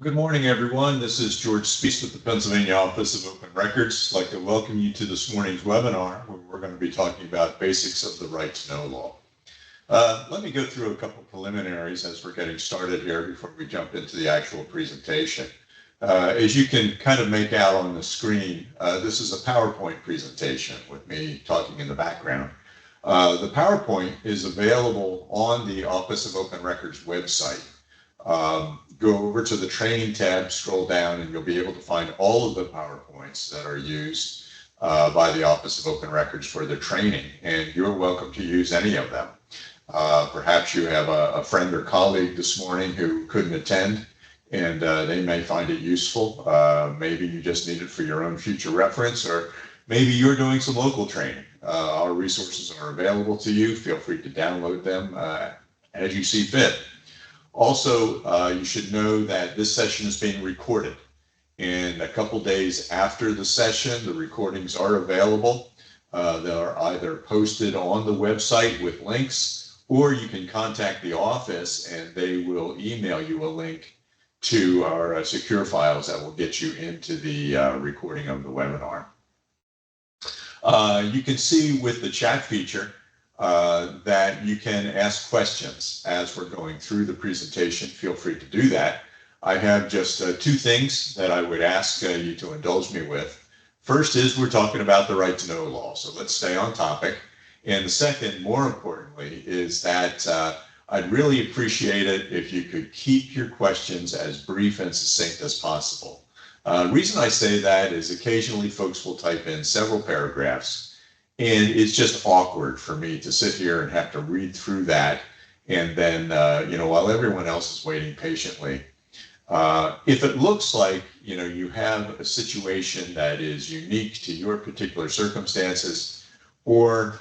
Good morning, everyone. This is George Spees with the Pennsylvania Office of Open Records. I'd like to welcome you to this morning's webinar where we're going to be talking about basics of the right to know law. Let me go through a couple preliminaries as we're getting started here before we jump into the actual presentation. As you can kind of make out on the screen, this is a PowerPoint presentation with me talking in the background. The PowerPoint is available on the Office of Open Records website. Go over to the training tab, scroll down, and you'll be able to find all of the PowerPoints that are used by the Office of Open Records for their training, and you're welcome to use any of them. Perhaps you have a friend or colleague this morning who couldn't attend, and they may find it useful. Maybe you just need it for your own future reference, or maybe you're doing some local training. Our resources are available to you. Feel free to download them as you see fit. Also, you should know that this session is being recorded, and a couple days after the session, the recordings are available. They're either posted on the website with links, or you can contact the office and they will email you a link to our secure files that will get you into the recording of the webinar. You can see with the chat feature that you can ask questions as we're going through the presentation. Feel free to do that. I have just two things that I would ask you to indulge me with. First is we're talking about the right to know law, so let's stay on topic. And the second, more importantly, is that I'd really appreciate it if you could keep your questions as brief and succinct as possible. The reason I say that is occasionally folks will type in several paragraphs, and it's just awkward for me to sit here and have to read through that. And then, while everyone else is waiting patiently, if it looks like, you have a situation that is unique to your particular circumstances or,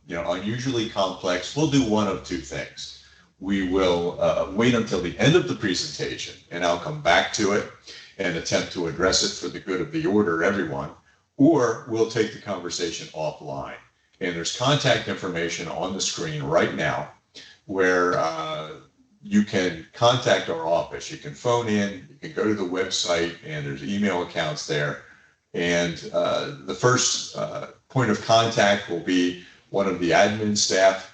unusually complex, we'll do one of two things. We will wait until the end of the presentation, and I'll come back to it and attempt to address it for the good of the order, everyone. Or we'll take the conversation offline. And there's contact information on the screen right now where you can contact our office. You can phone in, you can go to the website, and there's email accounts there. And the first point of contact will be one of the admin staff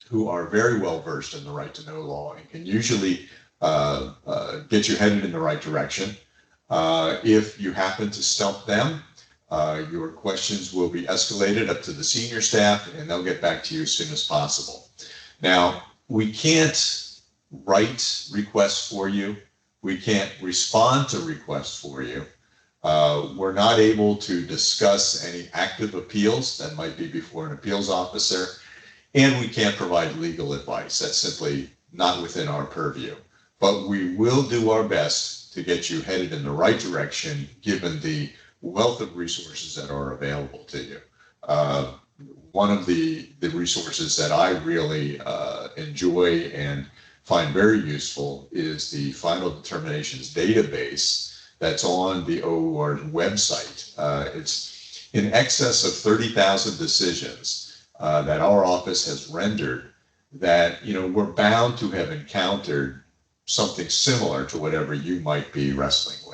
who are very well versed in the right to know law and can usually get you headed in the right direction. If you happen to stump them, your questions will be escalated up to the senior staff, and they'll get back to you as soon as possible. Now, we can't write requests for you. We can't respond to requests for you. We're not able to discuss any active appeals that might be before an appeals officer, and we can't provide legal advice. That's simply not within our purview. But we will do our best to get you headed in the right direction, given the wealth of resources that are available to you. One of the resources that I really enjoy and find very useful is the Final Determinations database that's on the OOR's website. It's in excess of 30,000 decisions that our office has rendered that, we're bound to have encountered something similar to whatever you might be wrestling with.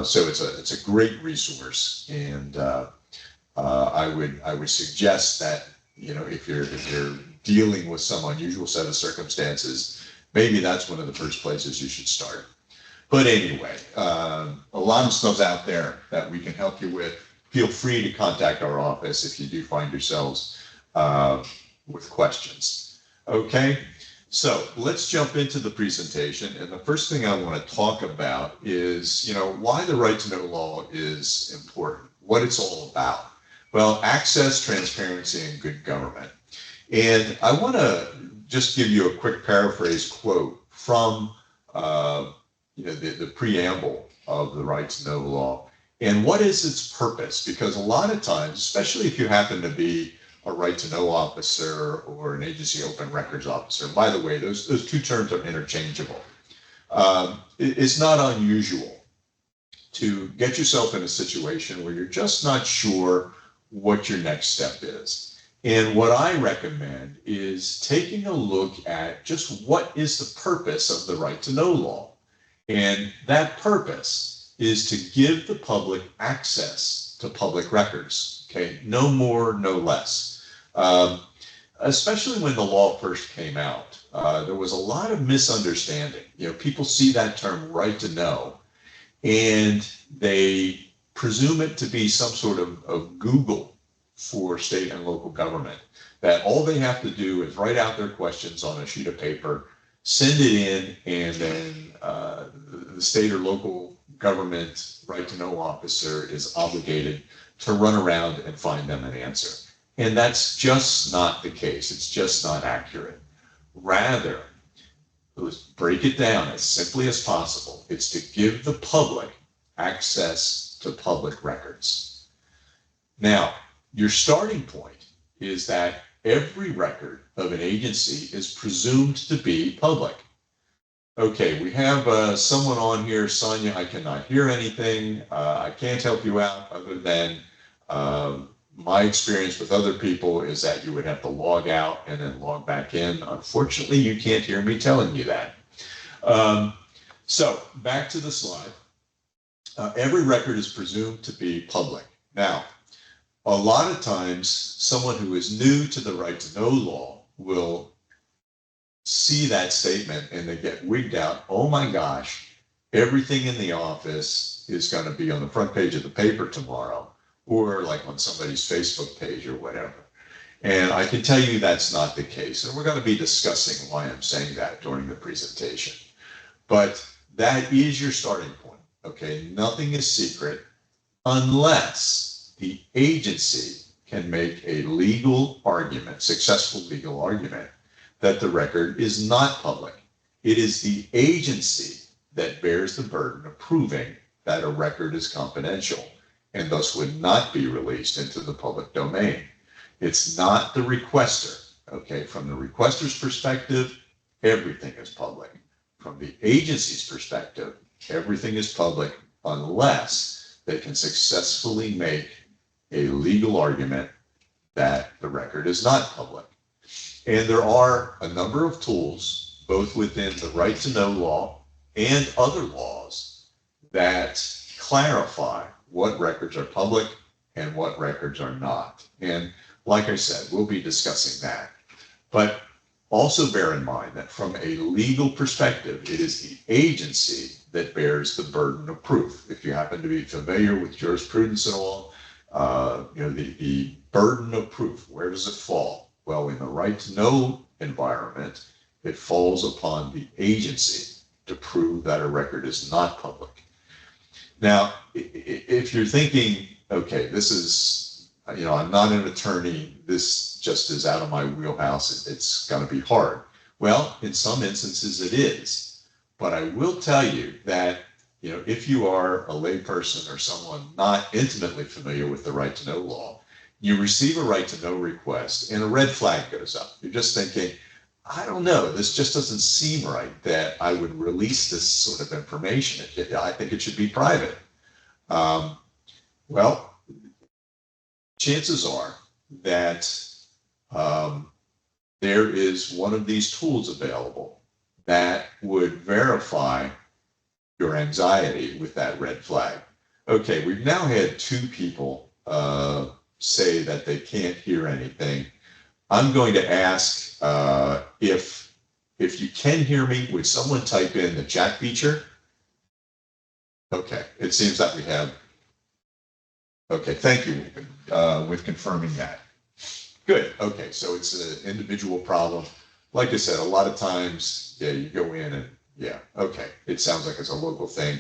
So it's a great resource, and I would suggest that if you're dealing with some unusual set of circumstances, maybe that's one of the first places you should start. But anyway, a lot of stuff's out there that we can help you with. Feel free to contact our office if you do find yourselves with questions. Okay. So let's jump into the presentation. And the first thing I want to talk about is, why the right to know law is important, what it's all about. Well, access, transparency, and good government. And I want to just give you a quick paraphrase quote from, the preamble of the right to know law. And what is its purpose? Because a lot of times, especially if you happen to be a right to know officer or an agency open records officer. By the way, those two terms are interchangeable. It's not unusual to get yourself in a situation where you're just not sure what your next step is. And what I recommend is taking a look at just what is the purpose of the right to know law. And that purpose is to give the public access to public records, okay? No more, no less. Especially when the law first came out, there was a lot of misunderstanding. You know, people see that term right to know, and they presume it to be some sort of Google for state and local government, that all they have to do is write out their questions on a sheet of paper, send it in, and then the state or local government right to know officer is obligated to run around and find them an answer. And that's just not the case. It's just not accurate. Rather, let's break it down as simply as possible. It's to give the public access to public records. Now, your starting point is that every record of an agency is presumed to be public. Okay, we have someone on here, Sonia, I cannot hear anything. I can't help you out other than my experience with other people is that you would have to log out and then log back in. Unfortunately, you can't hear me telling you that. So back to the slide. Every record is presumed to be public. Now, a lot of times, someone who is new to the right to know law will see that statement and they get wigged out. Oh my gosh, everything in the office is going to be on the front page of the paper tomorrow, or like on somebody's Facebook page or whatever. And I can tell you that's not the case. And we're going to be discussing why I'm saying that during the presentation. But that is your starting point. Okay, nothing is secret unless the agency can make a legal argument, successful legal argument, that the record is not public. It is the agency that bears the burden of proving that a record is confidential and thus would not be released into the public domain. It's not the requester. Okay, from the requester's perspective, everything is public. From the agency's perspective, everything is public unless they can successfully make a legal argument that the record is not public. And there are a number of tools, both within the right to know law and other laws, that clarify what records are public and what records are not. And like I said, we'll be discussing that. But also bear in mind that from a legal perspective, it is the agency that bears the burden of proof. If you happen to be familiar with jurisprudence at all, the burden of proof, where does it fall? Well, in the right to know environment, it falls upon the agency to prove that a record is not public. Now, if you're thinking, okay, this is, I'm not an attorney, this just is out of my wheelhouse, it's going to be hard. Well, in some instances it is. But I will tell you that, if you are a layperson or someone not intimately familiar with the right to know law, you receive a right to know request and a red flag goes up. You're just thinking, I don't know, this just doesn't seem right that I would release this sort of information. I think it should be private. Well, chances are that there is one of these tools available that would verify your anxiety with that red flag. Okay, we've now had two people say that they can't hear anything. I'm going to ask if you can hear me, would someone type in the chat feature? Okay, it seems that we have. Okay, thank you with confirming that. Good, okay, so it's an individual problem. Like I said, a lot of times, yeah, you go in and yeah, okay, it sounds like it's a local thing.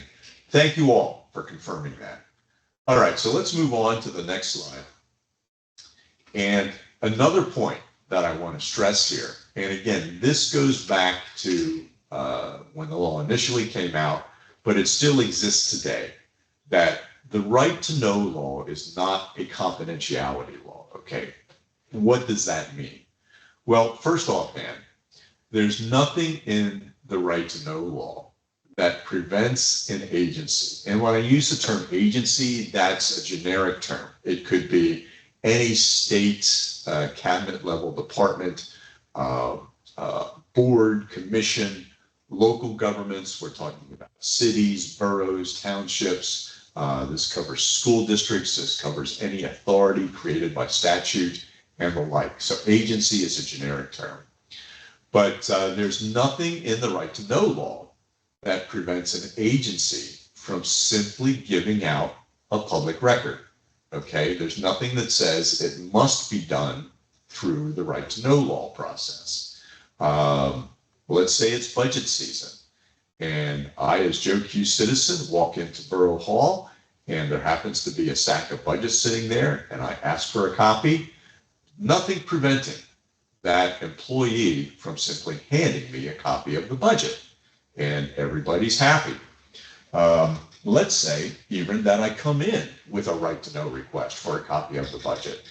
Thank you all for confirming that. All right, so let's move on to the next slide. And another point that I want to stress here, and again, this goes back to when the law initially came out, but it still exists today, that the right to know law is not a confidentiality law, okay? What does that mean? Well, first off, man, there's nothing in the right to know law that prevents an agency. And when I use the term agency, that's a generic term. It could be any state cabinet level department, board, commission, local governments, we're talking about cities, boroughs, townships. This covers school districts. This covers any authority created by statute and the like. So agency is a generic term. But there's nothing in the right to know law that prevents an agency from simply giving out a public record. Okay, there's nothing that says it must be done through the right to know law process. Let's say it's budget season, and I, as Joe Q. citizen, walk into Borough Hall, and there happens to be a stack of budget sitting there, and I ask for a copy. Nothing preventing that employee from simply handing me a copy of the budget, and everybody's happy. Let's say even that I come in with a right to know request for a copy of the budget.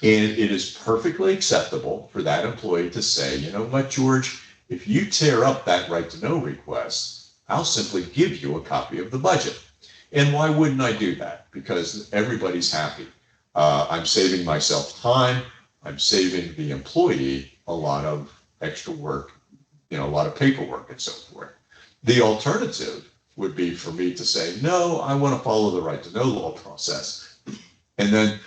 And it is perfectly acceptable for that employee to say, you know what, George, if you tear up that right to know request, I'll simply give you a copy of the budget. And why wouldn't I do that? Because everybody's happy. I'm saving myself time. I'm saving the employee a lot of extra work, a lot of paperwork and so forth. The alternative would be for me to say, no, I want to follow the right to know law process. And then,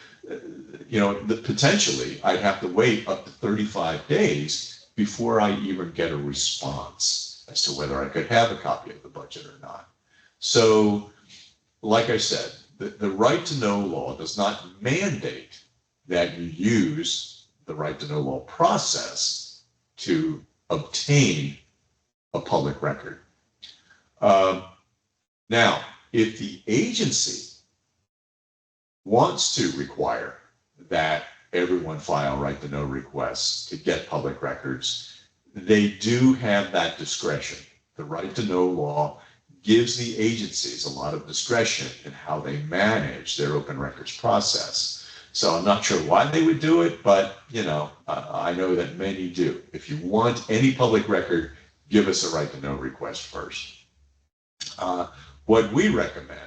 potentially I'd have to wait up to 35 days before I even get a response as to whether I could have a copy of the budget or not. So, like I said, the right to know law does not mandate that you use the right to know law process to obtain a public record. Now, if the agency wants to require that everyone file right to know requests to get public records, they do have that discretion. The right to know law gives the agencies a lot of discretion in how they manage their open records process. So I'm not sure why they would do it, but I know that many do. If you want any public record, give us a right to know request first. What we recommend,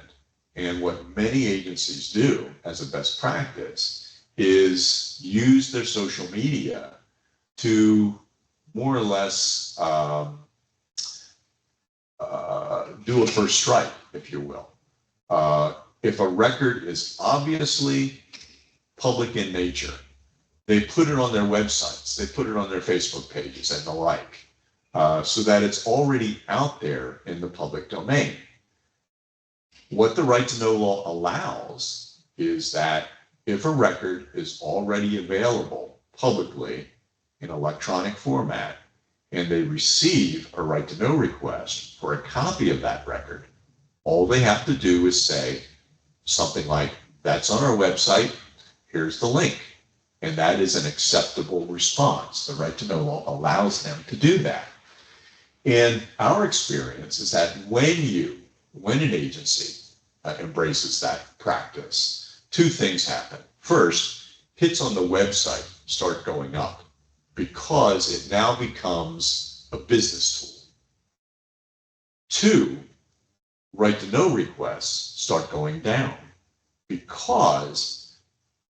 and what many agencies do as a best practice, is use their social media to more or less do a first strike, if you will. If a record is obviously public in nature, they put it on their websites, they put it on their Facebook pages and the like, so that it's already out there in the public domain. What the right to know law allows is that if a record is already available publicly in electronic format, and they receive a right to know request for a copy of that record, all they have to do is say something like, that's on our website, here's the link. And that is an acceptable response. The right to know law allows them to do that. And our experience is that when an agency embraces that practice, two things happen. First, hits on the website start going up because it now becomes a business tool. Two, right to know requests start going down because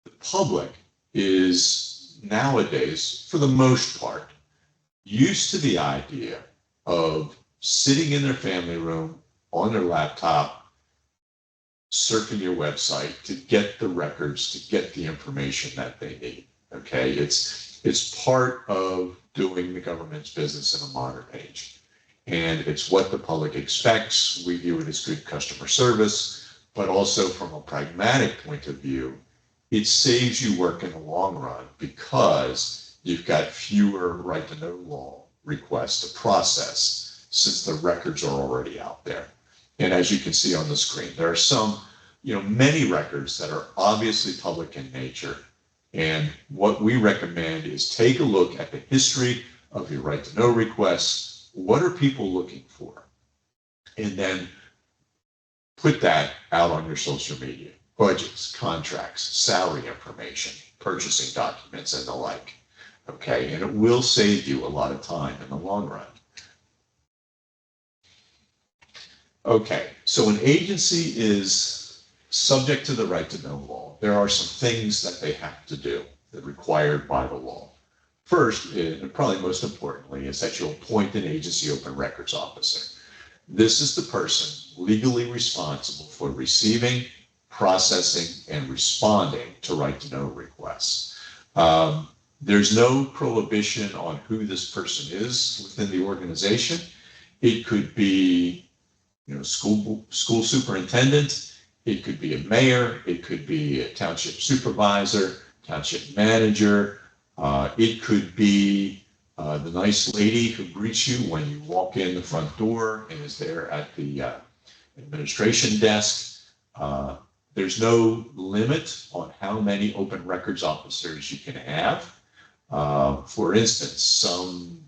the public is nowadays, for the most part, used to the idea of sitting in their family room on their laptop, surfing your website to get the records, to get the information that they need. Okay, it's part of doing the government's business in a modern age. And it's what the public expects. We view it as good customer service, but also from a pragmatic point of view, it saves you work in the long run because you've got fewer right to know law requests to process since the records are already out there. And as you can see on the screen, there are some, many records that are obviously public in nature. And what we recommend is take a look at the history of your right to know requests. What are people looking for? And then put that out on your social media. Budgets, contracts, salary information, purchasing documents, and the like. Okay, and it will save you a lot of time in the long run. Okay, so an agency is subject to the right to know law. There are some things that they have to do that are required by the law. First, and probably most importantly, is that you'll appoint an agency open records officer. This is the person legally responsible for receiving, processing, and responding to right-to-know requests. There's no prohibition on who this person is within the organization. It could be, school superintendent. It could be a mayor. It could be a township supervisor, township manager. It could be the nice lady who greets you when you walk in the front door and is there at the administration desk. There's no limit on how many open records officers you can have. For instance, some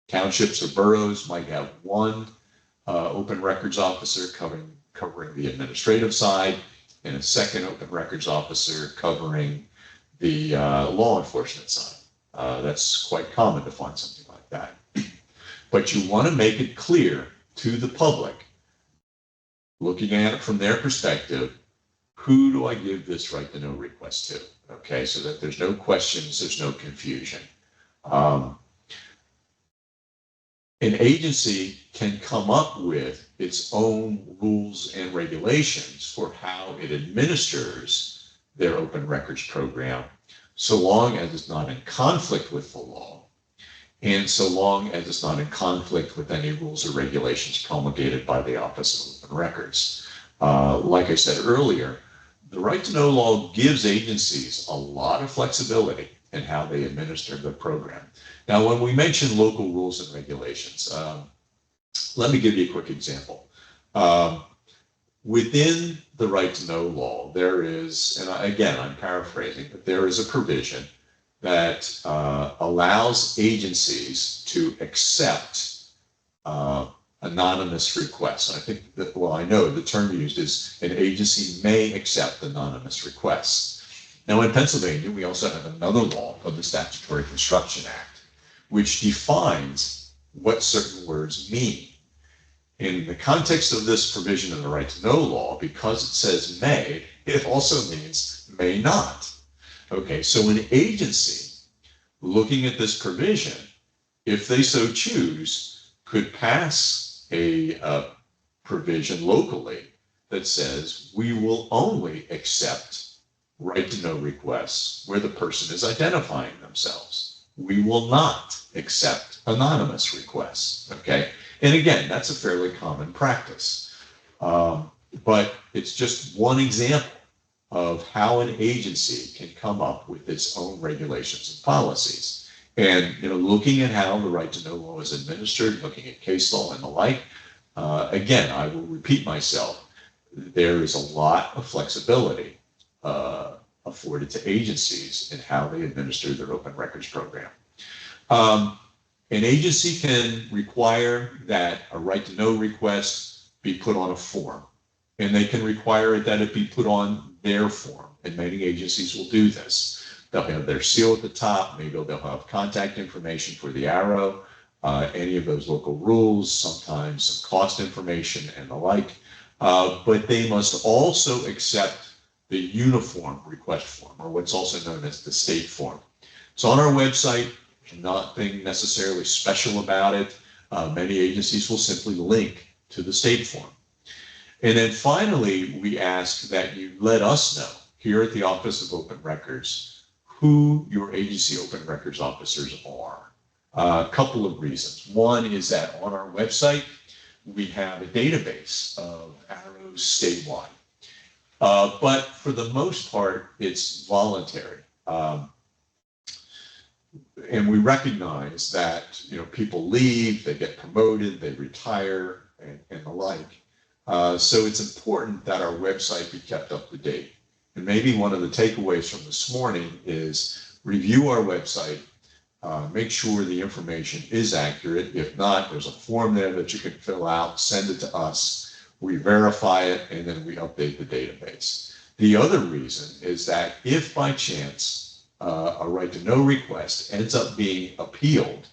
townships or boroughs might have one open records officer covering the administrative side and a second open records officer covering the law enforcement side. That's quite common to find something like that. But you want to make it clear to the public, looking at it from their perspective, who do I give this right-to-know request to? Okay, so that there's no questions, there's no confusion. An agency can come up with its own rules and regulations for how it administers their open records program, so long as it's not in conflict with the law, and so long as it's not in conflict with any rules or regulations promulgated by the Office of Open Records. Like I said earlier, the right-to-know law gives agencies a lot of flexibility in how they administer the program. Now, when we mention local rules and regulations, let me give you a quick example. Within the right-to-know law, there is, and again, I'm paraphrasing, but there is a provision that allows agencies to accept anonymous requests. I think that, well, I know the term used is an agency may accept anonymous requests. Now, in Pennsylvania, we also have another law called the Statutory Construction Act, which defines what certain words mean. In the context of this provision in the right-to-know law, because it says may, it also means may not. Okay, so an agency looking at this provision, if they so choose, could pass a provision locally that says we will only accept right-to-know requests where the person is identifying themselves. We will not accept anonymous requests, okay? And again, that's a fairly common practice. But it's just one example of how an agency can come up with its own regulations and policies. And looking at how the right-to-know law is administered, looking at case law and the like, again, I will repeat myself, there is a lot of flexibility afforded to agencies in how they administer their open records program. An agency can require that a right-to-know request be put on a form, and they can require that it be put on their form, and many agencies will do this. They'll have their seal at the top, maybe they'll have contact information for the arrow, any of those local rules, sometimes some cost information and the like, but they must also accept the uniform request form, or what's also known as the state form. So on our website, nothing necessarily special about it. Many agencies will simply link to the state form. And then finally, we ask that you let us know here at the Office of Open Records who your agency open records officers are. A couple of reasons. One is that on our website, we have a database of arrows statewide. But for the most part, it's voluntary. And we recognize that people leave, they get promoted, they retire, and the like. So it's important that our website be kept up to date. And maybe one of the takeaways from this morning is review our website, make sure the information is accurate. If not, there's a form there that you can fill out, send it to us, we verify it, and then we update the database. The other reason is that if by chance a right-to-know request ends up being appealed,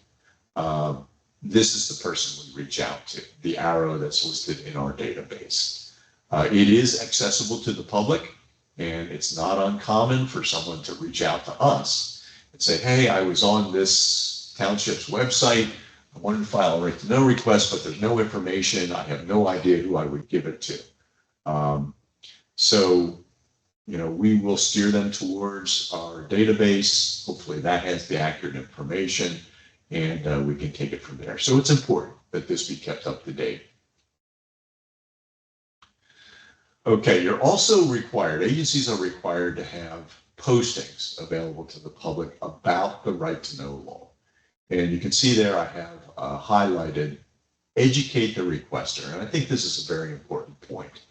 this is the person we reach out to, the arrow that's listed in our database. It is accessible to the public, and it's not uncommon for someone to reach out to us and say, hey, I was on this township's website. I wanted to file a right to know request, but there's no information. I have no idea who I would give it to. So, we will steer them towards our database. Hopefully that has the accurate information, and we can take it from there. So it's important that this be kept up to date. Okay, you're also required, agencies are required to have postings available to the public about the right to know law. And you can see there I have highlighted educate the requester. And I think this is a very important point.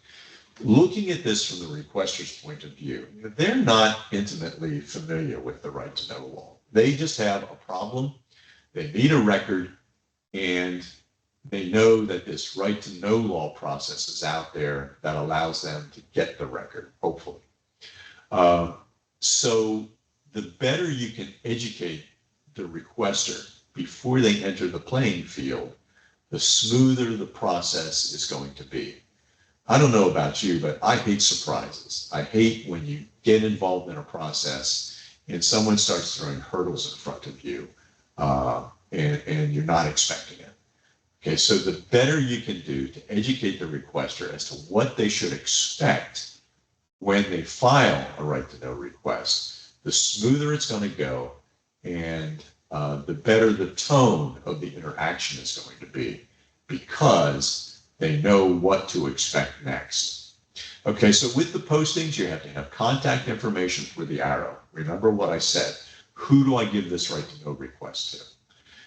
Looking at this from the requester's point of view, they're not intimately familiar with the right to know law. They just have a problem, they need a record, and they know that this right to know law process is out there that allows them to get the record, hopefully. So the better you can educate the requester before they enter the playing field, the smoother the process is going to be. I don't know about you, but I hate surprises. I hate when you get involved in a process and someone starts throwing hurdles in front of you and you're not expecting it. Okay, so the better you can do to educate the requester as to what they should expect when they file a right to know request, the smoother it's going to go, and the better the tone of the interaction is going to be, because they know what to expect next. Okay, so with the postings, you have to have contact information for the arrow. Remember what I said. Who do I give this right to know request to?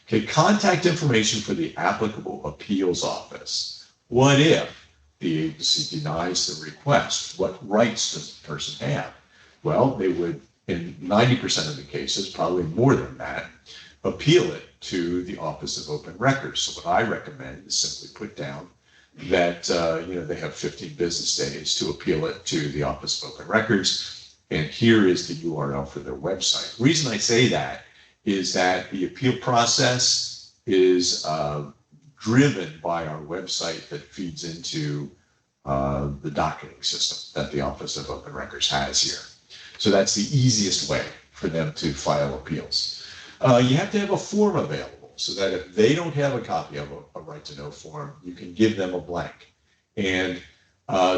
Okay, contact information for the applicable appeals office. What if the agency denies the request? What rights does the person have? Well, they would, in 90% of the cases, probably more than that, appeal it to the Office of Open Records. So what I recommend is simply put down that they have 15 business days to appeal it to the Office of Open Records, and here is the URL for their website. The reason I say that is that the appeal process is driven by our website that feeds into the docketing system that the Office of Open Records has here. So that's the easiest way for them to file appeals. You have to have a form available so that if they don't have a copy of a right to know form, you can give them a blank. And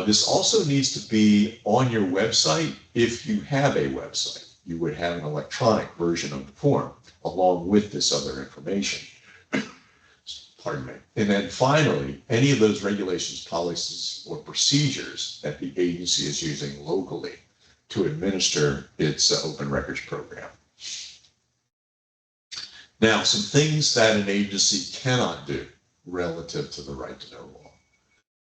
this also needs to be on your website. If you have a website, you would have an electronic version of the form along with this other information. Pardon me. And then finally, any of those regulations, policies, or procedures that the agency is using locally to administer its open records program. Now, some things that an agency cannot do relative to the right to know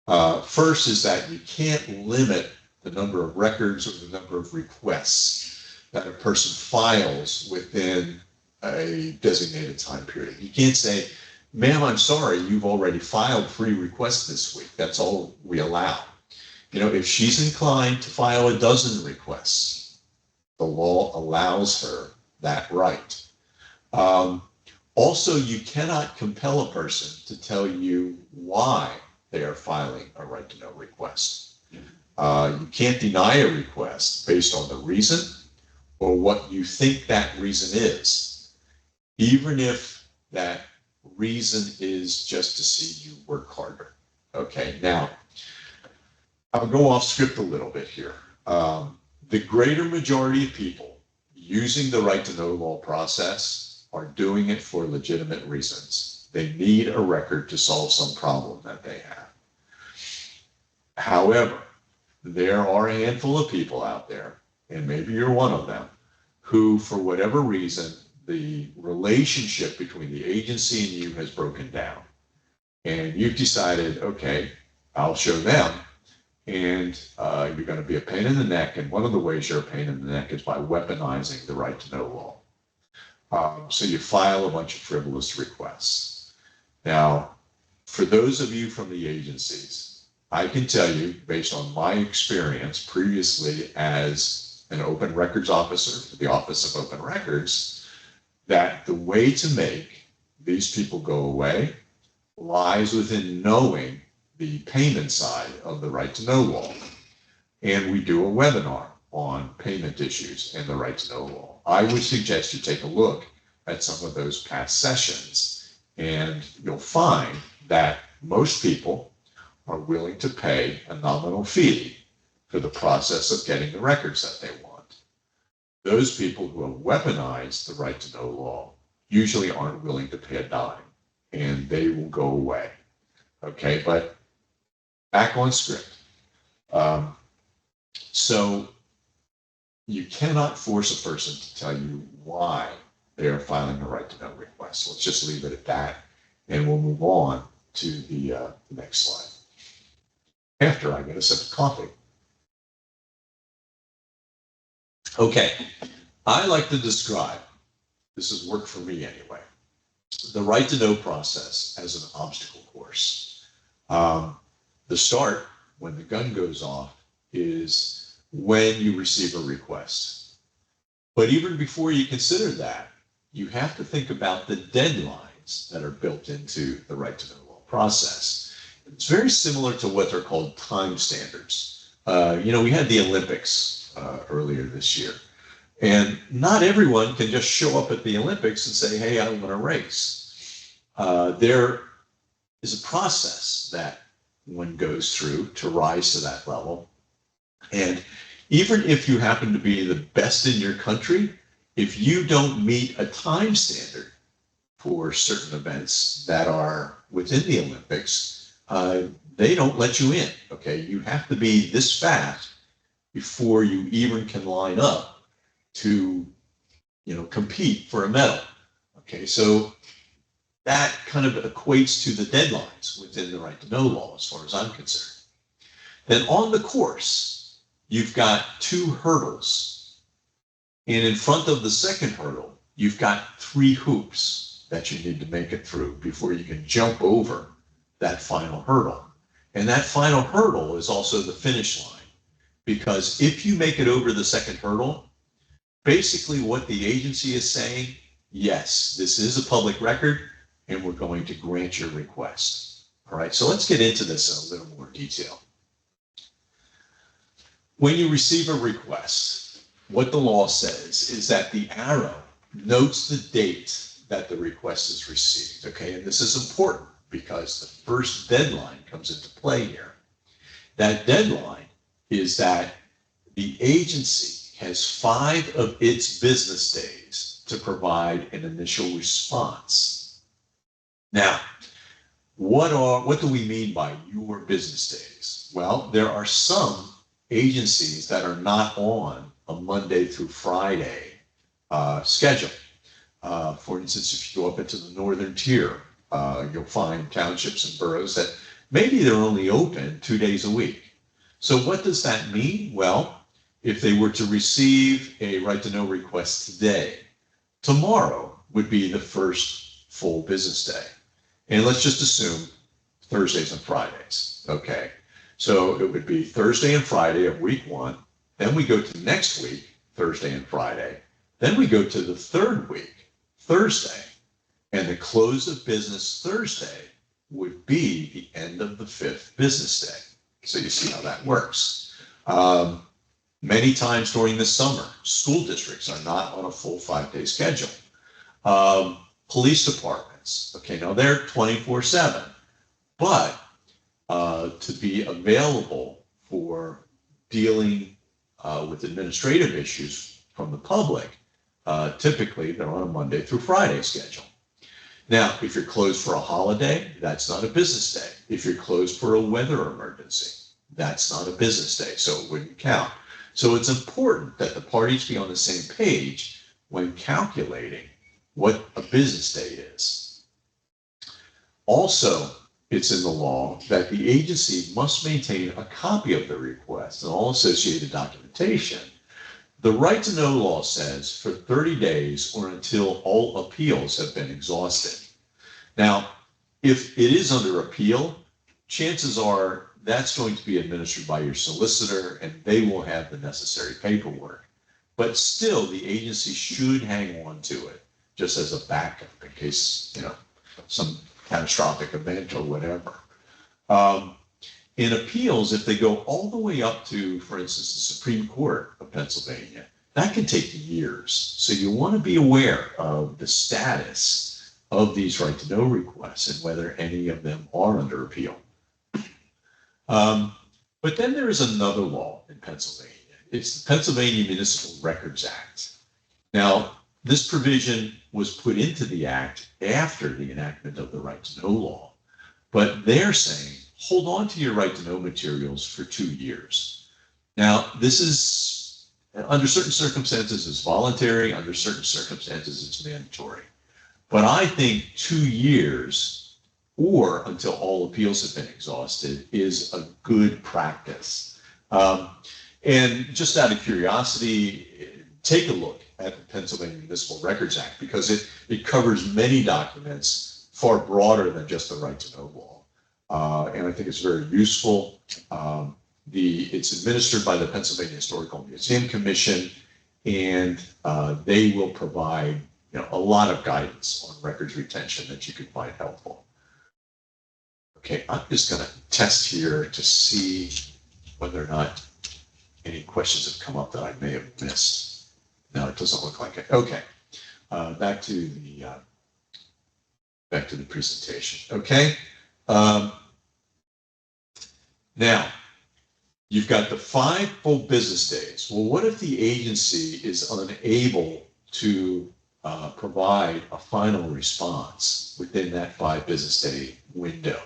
law. First is that you can't limit the number of records or the number of requests that a person files within a designated time period. You can't say, ma'am, I'm sorry, you've already filed 3 requests this week. That's all we allow. If she's inclined to file a dozen requests, the law allows her that right. Also, you cannot compel a person to tell you why they are filing a right to know request. You can't deny a request based on the reason or what you think that reason is, even if that reason is just to see you work harder. Okay, now, I'll go off script a little bit here. The greater majority of people using the right to know law process are doing it for legitimate reasons. They need a record to solve some problem that they have. However, there are a handful of people out there, and maybe you're one of them, who, for whatever reason, the relationship between the agency and you has broken down. And you've decided, okay, I'll show them. And you're going to be a pain in the neck. And one of the ways you're a pain in the neck is by weaponizing the right to know law. So you file a bunch of frivolous requests. Now, for those of you from the agencies, I can tell you, based on my experience previously as an open records officer for the Office of Open Records, that the way to make these people go away lies within knowing the payment side of the right to know law. And we do a webinar on payment issues and the right to know law. I would suggest you take a look at some of those past sessions, and you'll find that most people are willing to pay a nominal fee for the process of getting the records that they want. Those people who have weaponized the right to know law usually aren't willing to pay a dime, and they will go away. Okay, but back on script. So you cannot force a person to tell you why they are filing a right to know request. Let's just leave it at that, and we'll move on to the next slide. After I get a sip of coffee. Okay, I like to describe, this has worked for me anyway, the right to know process as an obstacle course. The start, when the gun goes off, is when you receive a request. But even before you consider that, you have to think about the deadlines that are built into the right to know law process. It's very similar to what they're called time standards. We had the Olympics earlier this year, and not everyone can just show up at the Olympics and say, hey, I want to race. There is a process that one goes through to rise to that level. And even if you happen to be the best in your country, if you don't meet a time standard for certain events that are within the Olympics, they don't let you in. Okay, you have to be this fast before you even can line up to, compete for a medal. Okay, so that kind of equates to the deadlines within the right to know law, as far as I'm concerned. Then on the course, you've got two hurdles. And in front of the second hurdle, you've got 3 hoops that you need to make it through before you can jump over that final hurdle. And that final hurdle is also the finish line, because if you make it over the second hurdle, basically what the agency is saying, yes, this is a public record, and we're going to grant your request. All right, so let's get into this in a little more detail. When you receive a request, what the law says is that the arrow notes the date that the request is received, okay? And this is important because the first deadline comes into play here. That deadline is that the agency has 5 of its business days to provide an initial response. Now, what do we mean by your business days? Well, there are some agencies that are not on a Monday through Friday schedule. For instance, if you go up into the northern tier, you'll find townships and boroughs that maybe they're only open 2 days a week. So what does that mean? Well, if they were to receive a right to know request today, tomorrow would be the first full business day. And let's just assume Thursdays and Fridays, okay? So it would be Thursday and Friday of week 1. Then we go to next week, Thursday and Friday. Then we go to the third week, Thursday. And the close of business Thursday would be the end of the 5th business day. So you see how that works. Many times during the summer, school districts are not on a full 5-day schedule. Police departments, okay, now they're 24/7, but to be available for dealing with administrative issues from the public, typically they're on a Monday through Friday schedule. Now, if you're closed for a holiday, that's not a business day. If you're closed for a weather emergency, that's not a business day, so it wouldn't count. So it's important that the parties be on the same page when calculating what a business day is. Also, it's in the law that the agency must maintain a copy of the request and all associated documentation. The right to know law says for 30 days or until all appeals have been exhausted. Now, if it is under appeal, chances are that's going to be administered by your solicitor and they will have the necessary paperwork. But still, the agency should hang on to it just as a backup in case, some catastrophic event or whatever. In appeals, if they go all the way up to, for instance, the Supreme Court of Pennsylvania, that can take years. So you want to be aware of the status of these right to know requests and whether any of them are under appeal. But then there is another law in Pennsylvania. It's the Pennsylvania Municipal Records Act. Now, this provision was put into the act after the enactment of the right to know law, but they're saying, hold on to your right to know materials for 2 years. Now, this is, under certain circumstances, it's voluntary. Under certain circumstances, it's mandatory. But I think 2 years or until all appeals have been exhausted is a good practice. And just out of curiosity, take a look at the Pennsylvania Municipal Records Act, because it covers many documents far broader than just the right to know law. And I think it's very useful. It's administered by the Pennsylvania Historical Museum Commission, and they will provide a lot of guidance on records retention that you can find helpful. Okay, I'm just going to test here to see whether or not any questions have come up that I may have missed. No, it doesn't look like it. Okay, back to the presentation. Okay. Now, you've got the 5 full business days. Well, what if the agency is unable to provide a final response within that 5 business day window?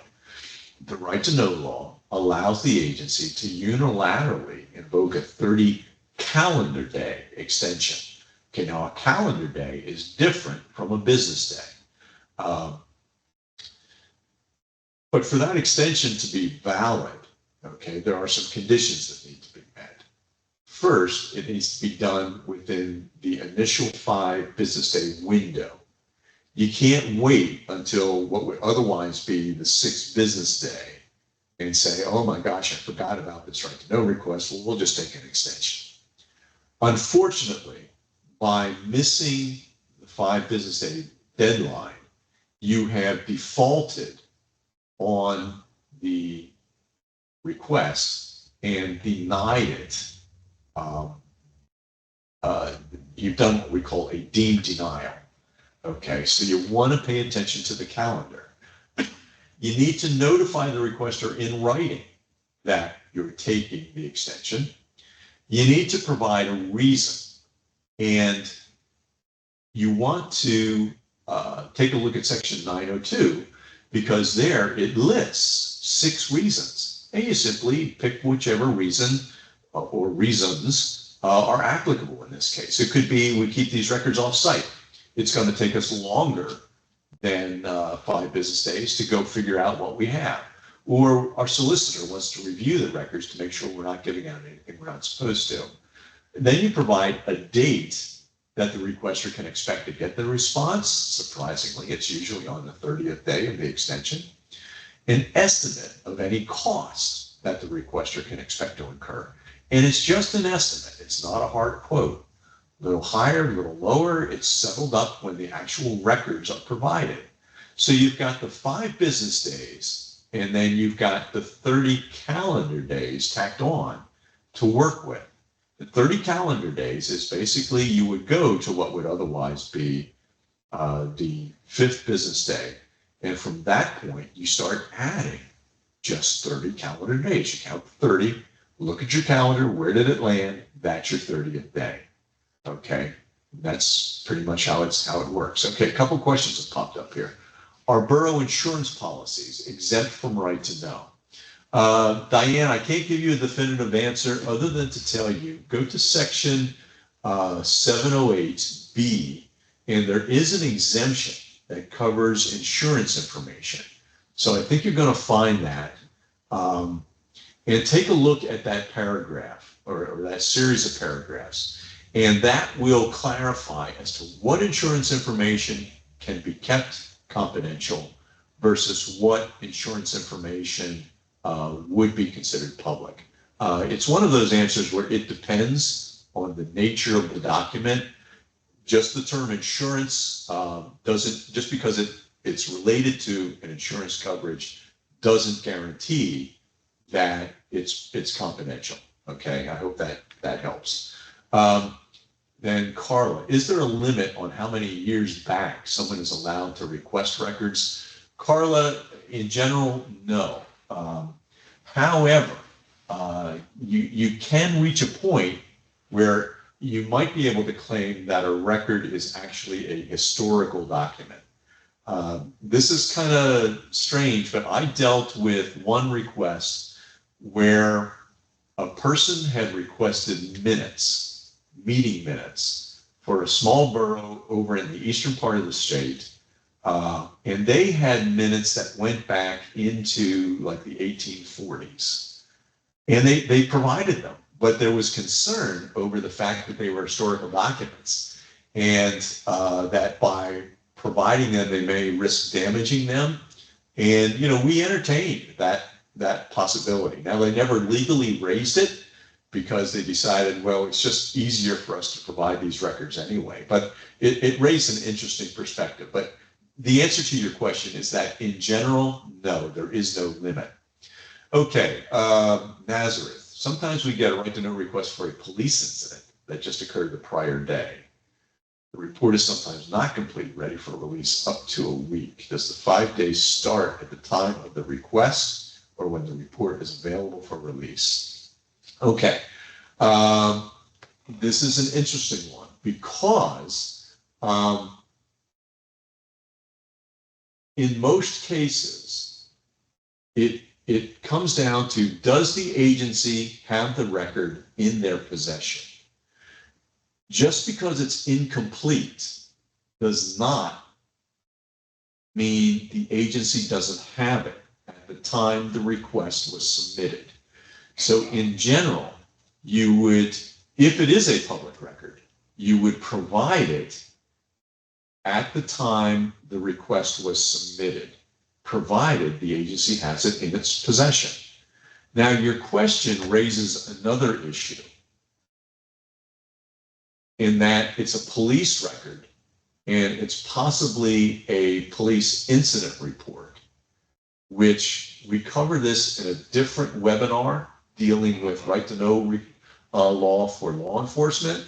The right to know law allows the agency to unilaterally invoke a 30 calendar day extension. Okay, now a calendar day is different from a business day. But for that extension to be valid, okay, there are some conditions that need to be met. First, it needs to be done within the initial 5 business day window. You can't wait until what would otherwise be the 6th business day and say, oh my gosh, I forgot about this right to know request. Well, we'll just take an extension. Unfortunately, by missing the 5 business day deadline, you have defaulted on the request and denied it. You've done what we call a deemed denial. Okay, so you want to pay attention to the calendar. You need to notify the requester in writing that you're taking the extension. You need to provide a reason, and you want to take a look at section 902, because there it lists 6 reasons, and you simply pick whichever reason or reasons are applicable in this case. It could be we keep these records off-site. It's going to take us longer than 5 business days to go figure out what we have. Or our solicitor wants to review the records to make sure we're not giving out anything we're not supposed to. Then you provide a date that the requester can expect to get the response. Surprisingly, it's usually on the 30th day of the extension. An estimate of any cost that the requester can expect to incur. And it's just an estimate. It's not a hard quote. A little higher, a little lower, it's settled up when the actual records are provided. So you've got the 5 business days, and then you've got the 30 calendar days tacked on to work with. The 30 calendar days is basically you would go to what would otherwise be the 5th business day. And from that point, you start adding just 30 calendar days. You count 30, look at your calendar, where did it land? That's your 30th day. Okay, that's pretty much how it works. Okay, a couple questions have popped up here. Are borough insurance policies exempt from right to know? Diane, I can't give you a definitive answer other than to tell you, go to section 708B, and there is an exemption that covers insurance information. So I think you're going to find that. And take a look at that paragraph or that series of paragraphs. And that will clarify as to what insurance information can be kept confidential versus what insurance information would be considered public. It's one of those answers where it depends on the nature of the document. Just the term insurance doesn't, just because it's related to an insurance coverage, doesn't guarantee that it's confidential. Okay, I hope that helps. Then Carla, is there a limit on how many years back someone is allowed to request records? Carla, in general, no. However, you can reach a point where you might be able to claim that a record is actually a historical document. This is kind of strange, but I dealt with one request where a person had requested minutes, meeting minutes, for a small borough over in the eastern part of the state. And they had minutes that went back into like the 1840s. And they provided them, but there was concern over the fact that they were historical documents and that by providing them, they may risk damaging them. And, we entertained that possibility. Now, they never legally raised it because they decided, well, it's just easier for us to provide these records anyway. But it raised an interesting perspective. But the answer to your question is that in general, no, there is no limit. Okay, Nazareth. Sometimes we get a right to know request for a police incident that just occurred the prior day. The report is sometimes not complete, ready for release up to a week. Does the 5 days start at the time of the request or when the report is available for release? Okay, this is an interesting one because in most cases, it comes down to, does the agency have the record in their possession? Just because it's incomplete does not mean the agency doesn't have it at the time the request was submitted. So in general, you would, if it is a public record, you would provide it at the time the request was submitted, provided the agency has it in its possession. Now, your question raises another issue, in that it's a police record and it's possibly a police incident report, which we cover this in a different webinar dealing with right to know law for law enforcement,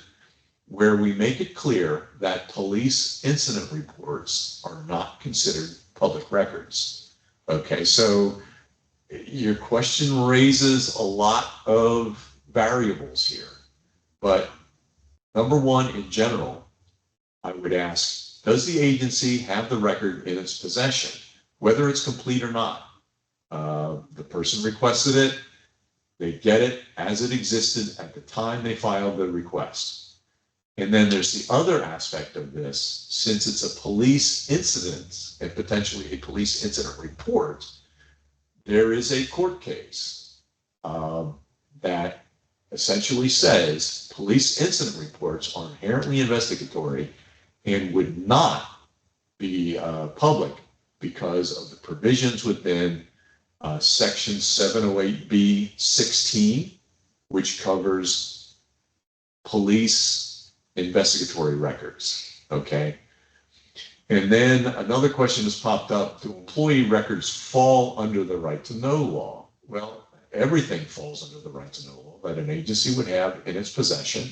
where we make it clear that police incident reports are not considered public records. Okay, so your question raises a lot of variables here, but number one, in general, I would ask, does the agency have the record in its possession, whether it's complete or not? The person requested it, they get it as it existed at the time they filed the request. And then there's the other aspect of this, since it's a police incident and potentially a police incident report, there is a court case that essentially says police incident reports are inherently investigatory and would not be public because of the provisions within Section 708B-16, which covers police investigatory records, okay? And then another question has popped up, do employee records fall under the right to know law? Well, everything falls under the right to know law that an agency would have in its possession.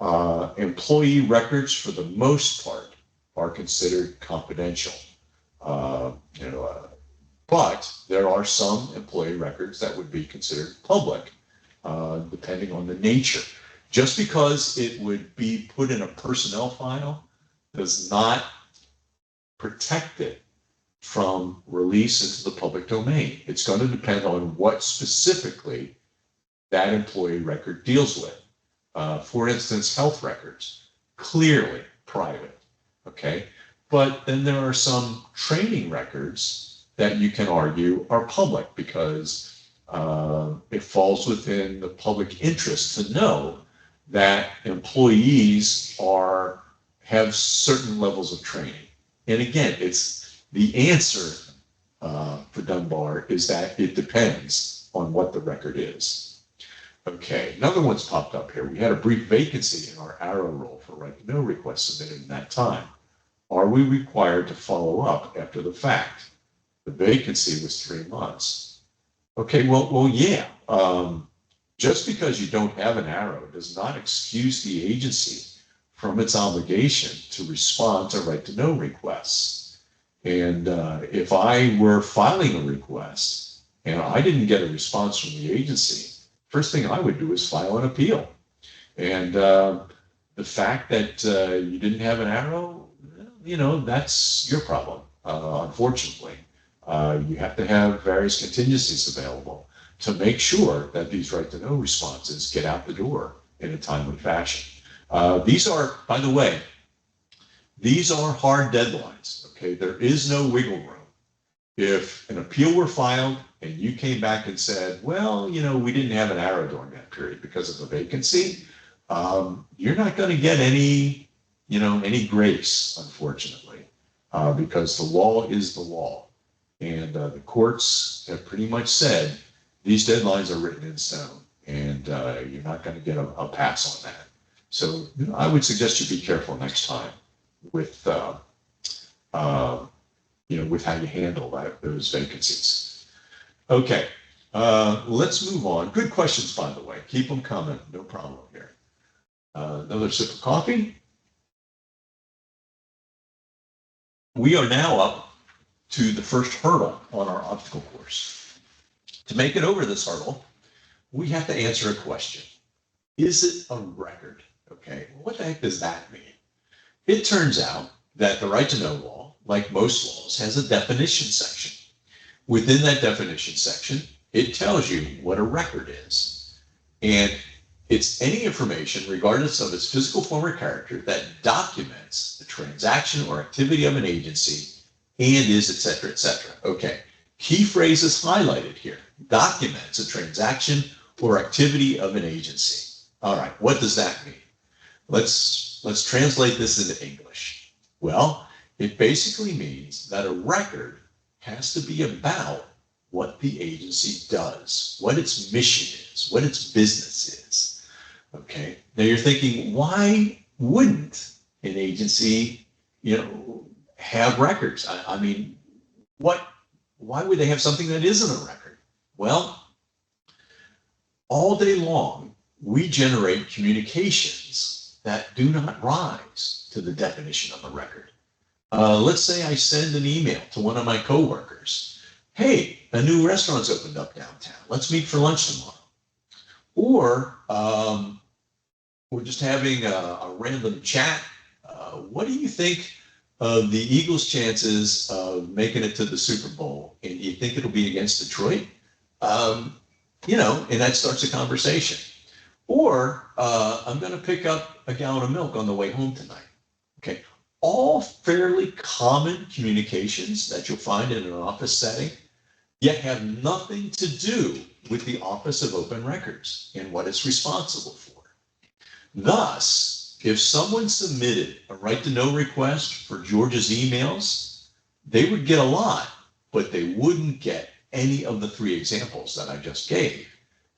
Employee records, for the most part, are considered confidential. But there are some employee records that would be considered public, depending on the nature. Just because it would be put in a personnel file does not protect it from release into the public domain. It's going to depend on what specifically that employee record deals with. For instance, health records, clearly private, okay? But then there are some training records that you can argue are public because it falls within the public interest to know that employees have certain levels of training. And again, it's the answer for Dunbar is that it depends on what the record is. Okay, another one's popped up here. We had a brief vacancy in our arrow roll for right to know requests submitted in that time. Are we required to follow up after the fact? The vacancy was 3 months. Okay, well, yeah. Just because you don't have an arrow does not excuse the agency from its obligation to respond to right to know requests. And if I were filing a request and I didn't get a response from the agency, first thing I would do is file an appeal. And the fact that you didn't have an arrow, that's your problem, unfortunately. You have to have various contingencies available to make sure that these right to know responses get out the door in a timely fashion. These are, by the way, these are hard deadlines. Okay, there is no wiggle room. If an appeal were filed and you came back and said, well, we didn't have an arrow during that period because of a vacancy, you're not going to get any grace, unfortunately, because the law is the law. And the courts have pretty much said these deadlines are written in stone, and you're not going to get a pass on that. So I would suggest you be careful next time with with how you handle those vacancies. Okay, let's move on. Good questions, by the way. Keep them coming. No problem here. Another sip of coffee. We are now up to the first hurdle on our obstacle course. To make it over this hurdle, we have to answer a question. Is it a record? Okay, what the heck does that mean? It turns out that the right to know law, like most laws, has a definition section. Within that definition section, it tells you what a record is. And it's any information, regardless of its physical form or character, that documents the transaction or activity of an agency and is, et cetera, et cetera. Okay, key phrases highlighted here. Documents a transaction or activity of an agency. All right, what does that mean? Let's translate this into English. Well, it basically means that a record has to be about what the agency does, what its mission is, what its business is. Okay. Now you're thinking, why wouldn't an agency, have records? I mean, why would they have something that isn't a record? Well, all day long, we generate communications that do not rise to the definition of a record. Let's say I send an email to one of my coworkers. Hey, a new restaurant's opened up downtown. Let's meet for lunch tomorrow. Or we're just having a random chat. What do you think of the Eagles' chances of making it to the Super Bowl? And you think it'll be against Detroit? And that starts a conversation. Or I'm going to pick up a gallon of milk on the way home tonight. Okay, all fairly common communications that you'll find in an office setting, yet have nothing to do with the Office of Open Records and what it's responsible for. Thus, if someone submitted a right to know request for George's emails, they would get a lot, but they wouldn't get any of the three examples that I just gave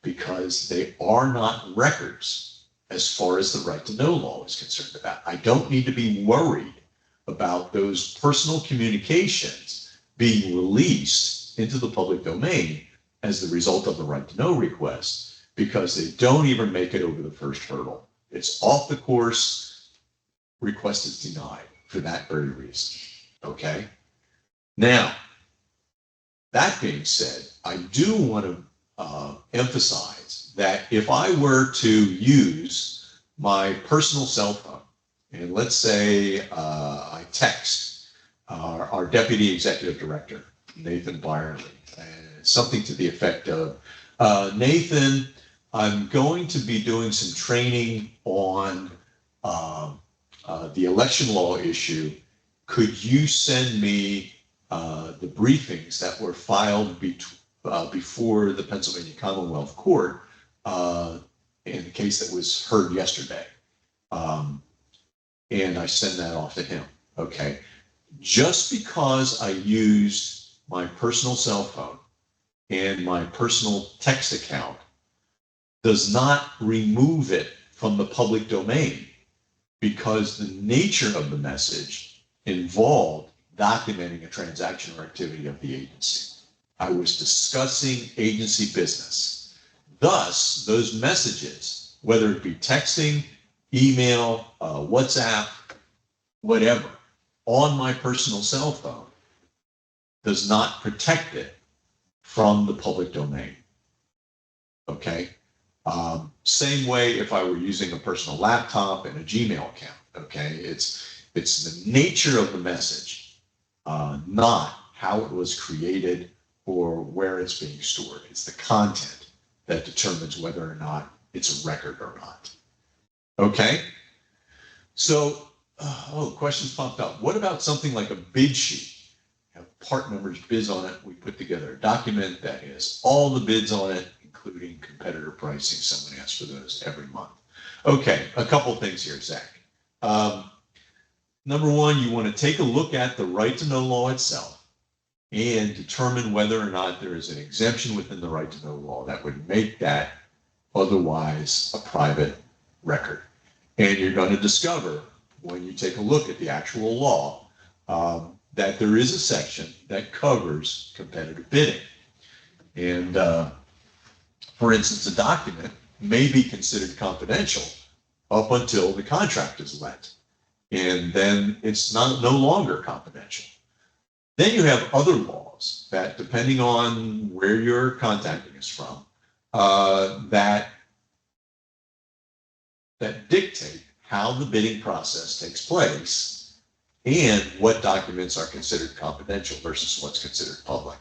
because they are not records as far as the right to know law is concerned about. I don't need to be worried about those personal communications being released into the public domain as the result of the right to know request because they don't even make it over the first hurdle. It's off the course, request is denied for that very reason. Okay? Now, that being said, I do want to emphasize that if I were to use my personal cell phone, and let's say I text our Deputy Executive Director, Nathan Byerly, something to the effect of, Nathan, I'm going to be doing some training on the election law issue. Could you send me the briefings that were filed before the Pennsylvania Commonwealth Court in the case that was heard yesterday? And I send that off to him. Okay. Just because I used my personal cell phone and my personal text account does not remove it from the public domain because the nature of the message involved documenting a transaction or activity of the agency. I was discussing agency business. Thus, those messages, whether it be texting, email, WhatsApp, whatever, on my personal cell phone, does not protect it from the public domain. Okay? Same way if I were using a personal laptop and a Gmail account. Okay? It's the nature of the message, not how it was created or where it's being stored. It's the content that determines whether or not it's a record or not. Okay? So, questions popped up. What about something like a bid sheet? Have part numbers, bids on it. We put together a document that has all the bids on it, including competitor pricing. Someone asks for those every month. Okay, a couple things here, Zach. Number one, you want to take a look at the right to know law itself and determine whether or not there is an exemption within the right to know law that would make that otherwise a private record. And you're going to discover when you take a look at the actual law that there is a section that covers competitive bidding. And for instance, a document may be considered confidential up until the contract is let. And then it's no longer confidential. Then you have other laws that, depending on where you're contacting us from, that dictate how the bidding process takes place and what documents are considered confidential versus what's considered public.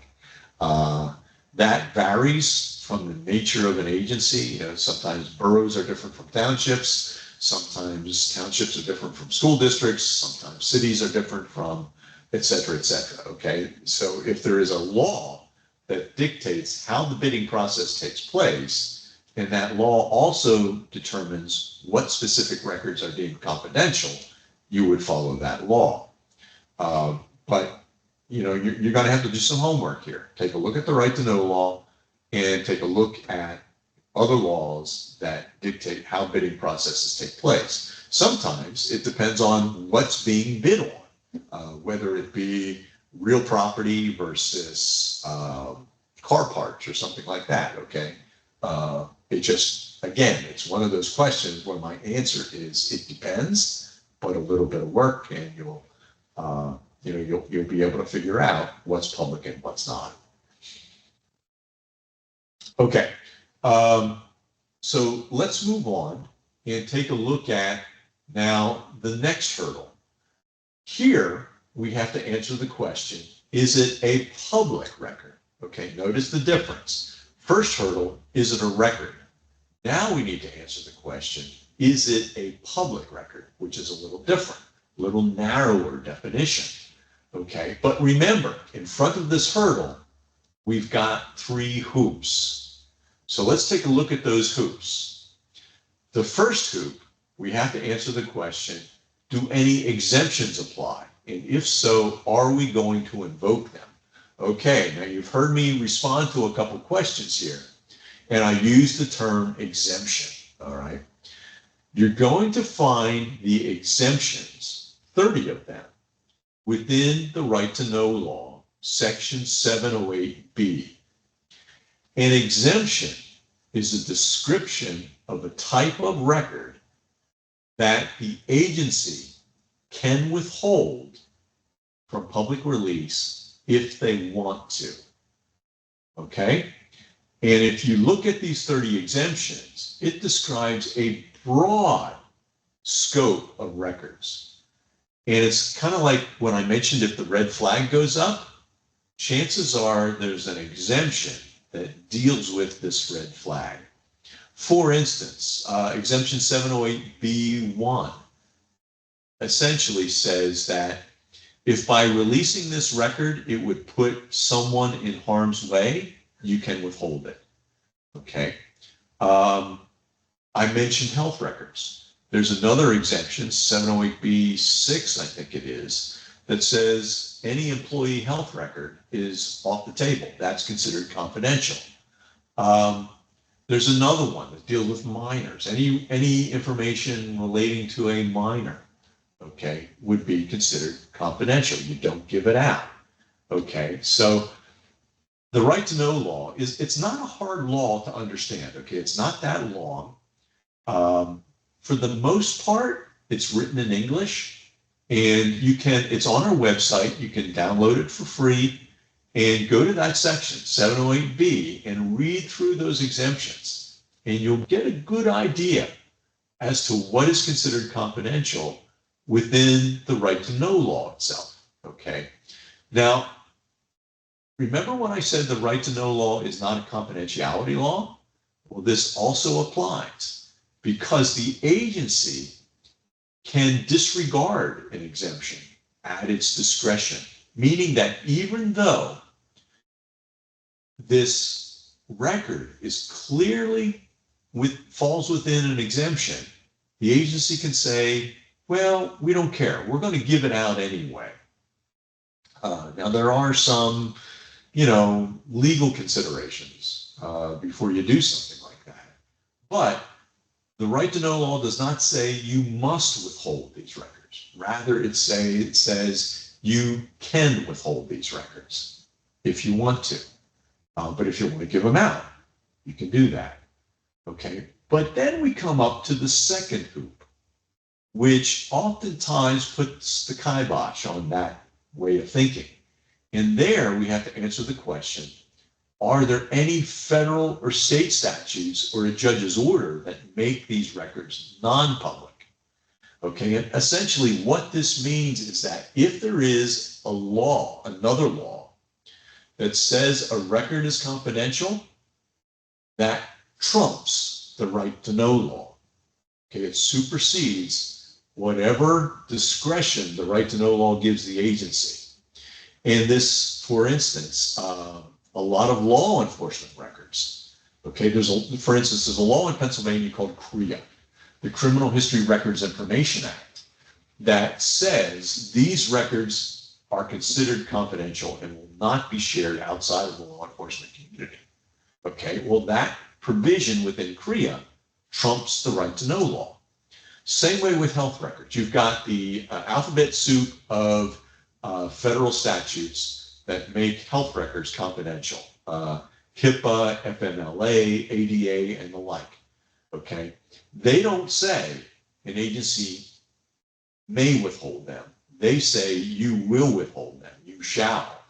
That varies from the nature of an agency. Sometimes boroughs are different from townships. Sometimes townships are different from school districts. Sometimes cities are different from et cetera, okay? So if there is a law that dictates how the bidding process takes place, and that law also determines what specific records are deemed confidential, you would follow that law. But you're going to have to do some homework here. Take a look at the right to know law and take a look at other laws that dictate how bidding processes take place. Sometimes it depends on what's being bid on, whether it be real property versus car parts or something like that, okay? It just, again, it's one of those questions where my answer is it depends, but a little bit of work and you'll be able to figure out what's public and what's not. Okay, so let's move on and take a look at now the next hurdle. Here, we have to answer the question, is it a public record? Okay, notice the difference. First hurdle, is it a record? Now we need to answer the question, is it a public record? Which is a little different, a little narrower definition. Okay, but remember, in front of this hurdle, we've got 3 hoops. So let's take a look at those hoops. The first hoop, we have to answer the question, do any exemptions apply? And if so, are we going to invoke them? Okay, now you've heard me respond to a couple questions here, and I use the term exemption, all right? You're going to find the exemptions, 30 of them, within the right to know law, section 708B. An exemption is a description of a type of record that the agency can withhold from public release if they want to. Okay? And if you look at these 30 exemptions, it describes a broad scope of records. And it's kind of like when I mentioned if the red flag goes up, chances are there's an exemption that deals with this red flag. For instance, exemption 708B1 essentially says that if by releasing this record, it would put someone in harm's way, you can withhold it, okay? I mentioned health records. There's another exemption, 708B6, I think it is, that says any employee health record is off the table. That's considered confidential. There's another one that deals with minors. Any information relating to a minor, okay, would be considered confidential. You don't give it out, okay? So The right to know law it's not a hard law to understand. Okay, it's not that long. For the most part, it's written in English, and it's on our website. You can download it for free and go to that section, 708B, and read through those exemptions. And you'll get a good idea as to what is considered confidential within the right to know law itself. Okay. Now, remember when I said the right to know law is not a confidentiality law? Well, this also applies because the agency can disregard an exemption at its discretion, meaning that even though this record is clearly falls within an exemption, the agency can say, well, we don't care. We're going to give it out anyway. Now, there are some, legal considerations before you do something like that. But the right to know law does not say you must withhold these records. Rather, it says you can withhold these records if you want to. But if you want to give them out, you can do that. Okay. But then we come up to the second hoop, which oftentimes puts the kibosh on that way of thinking. And there we have to answer the question, are there any federal or state statutes or a judge's order that make these records non-public? Okay, and essentially what this means is that if there is a law, another law, that says a record is confidential, that trumps the right to know law. Okay, it supersedes whatever discretion the right to know law gives the agency. And this, for instance, a lot of law enforcement records. Okay, for instance, there's a law in Pennsylvania called CRIA, the Criminal History Records Information Act, that says these records are considered confidential and will not be shared outside of the law enforcement community. Okay, well, that provision within CRIA trumps the right to know law. Same way with health records. You've got the alphabet soup of federal statutes that make health records confidential. HIPAA, FMLA, ADA, and the like. Okay, they don't say an agency may withhold them. They say you will withhold them. You shall,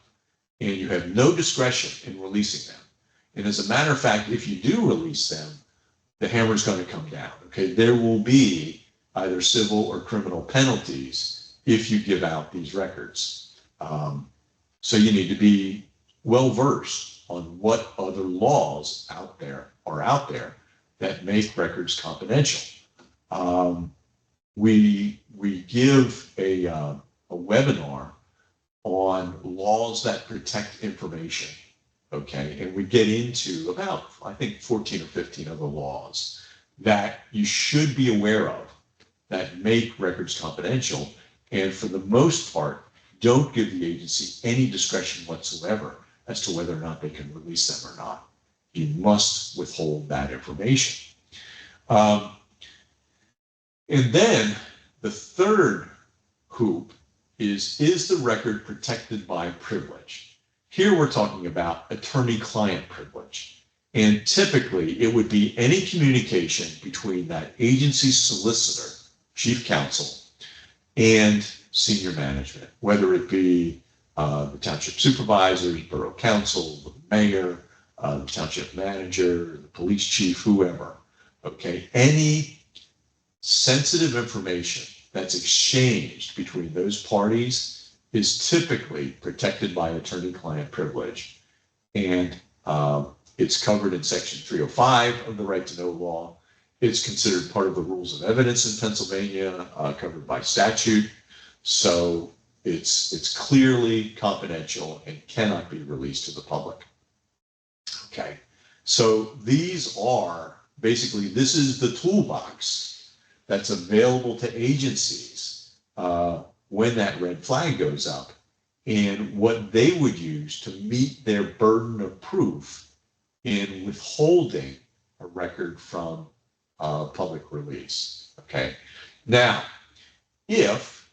and you have no discretion in releasing them. And as a matter of fact, if you do release them, the hammer's going to come down. Okay, there will be either civil or criminal penalties if you give out these records. So you need to be well versed on what other laws are out there that make records confidential. We give a webinar on laws that protect information. Okay, and we get into about, I think, 14 or 15 other laws that you should be aware of that make records confidential, and for the most part, don't give the agency any discretion whatsoever as to whether or not they can release them or not. You must withhold that information. And then the third hoop is the record protected by privilege? Here we're talking about attorney-client privilege. And typically it would be any communication between that agency's solicitor, chief counsel, and senior management, whether it be the township supervisors, borough council, the mayor, the township manager, the police chief, whoever. Okay, any sensitive information that's exchanged between those parties is typically protected by attorney-client privilege. And it's covered in Section 305 of the Right to Know law. It's considered part of the rules of evidence in Pennsylvania, covered by statute. So it's clearly confidential and cannot be released to the public. Okay, so these are basically, this is the toolbox that's available to agencies when that red flag goes up, and what they would use to meet their burden of proof in withholding a record from public release. Okay, now if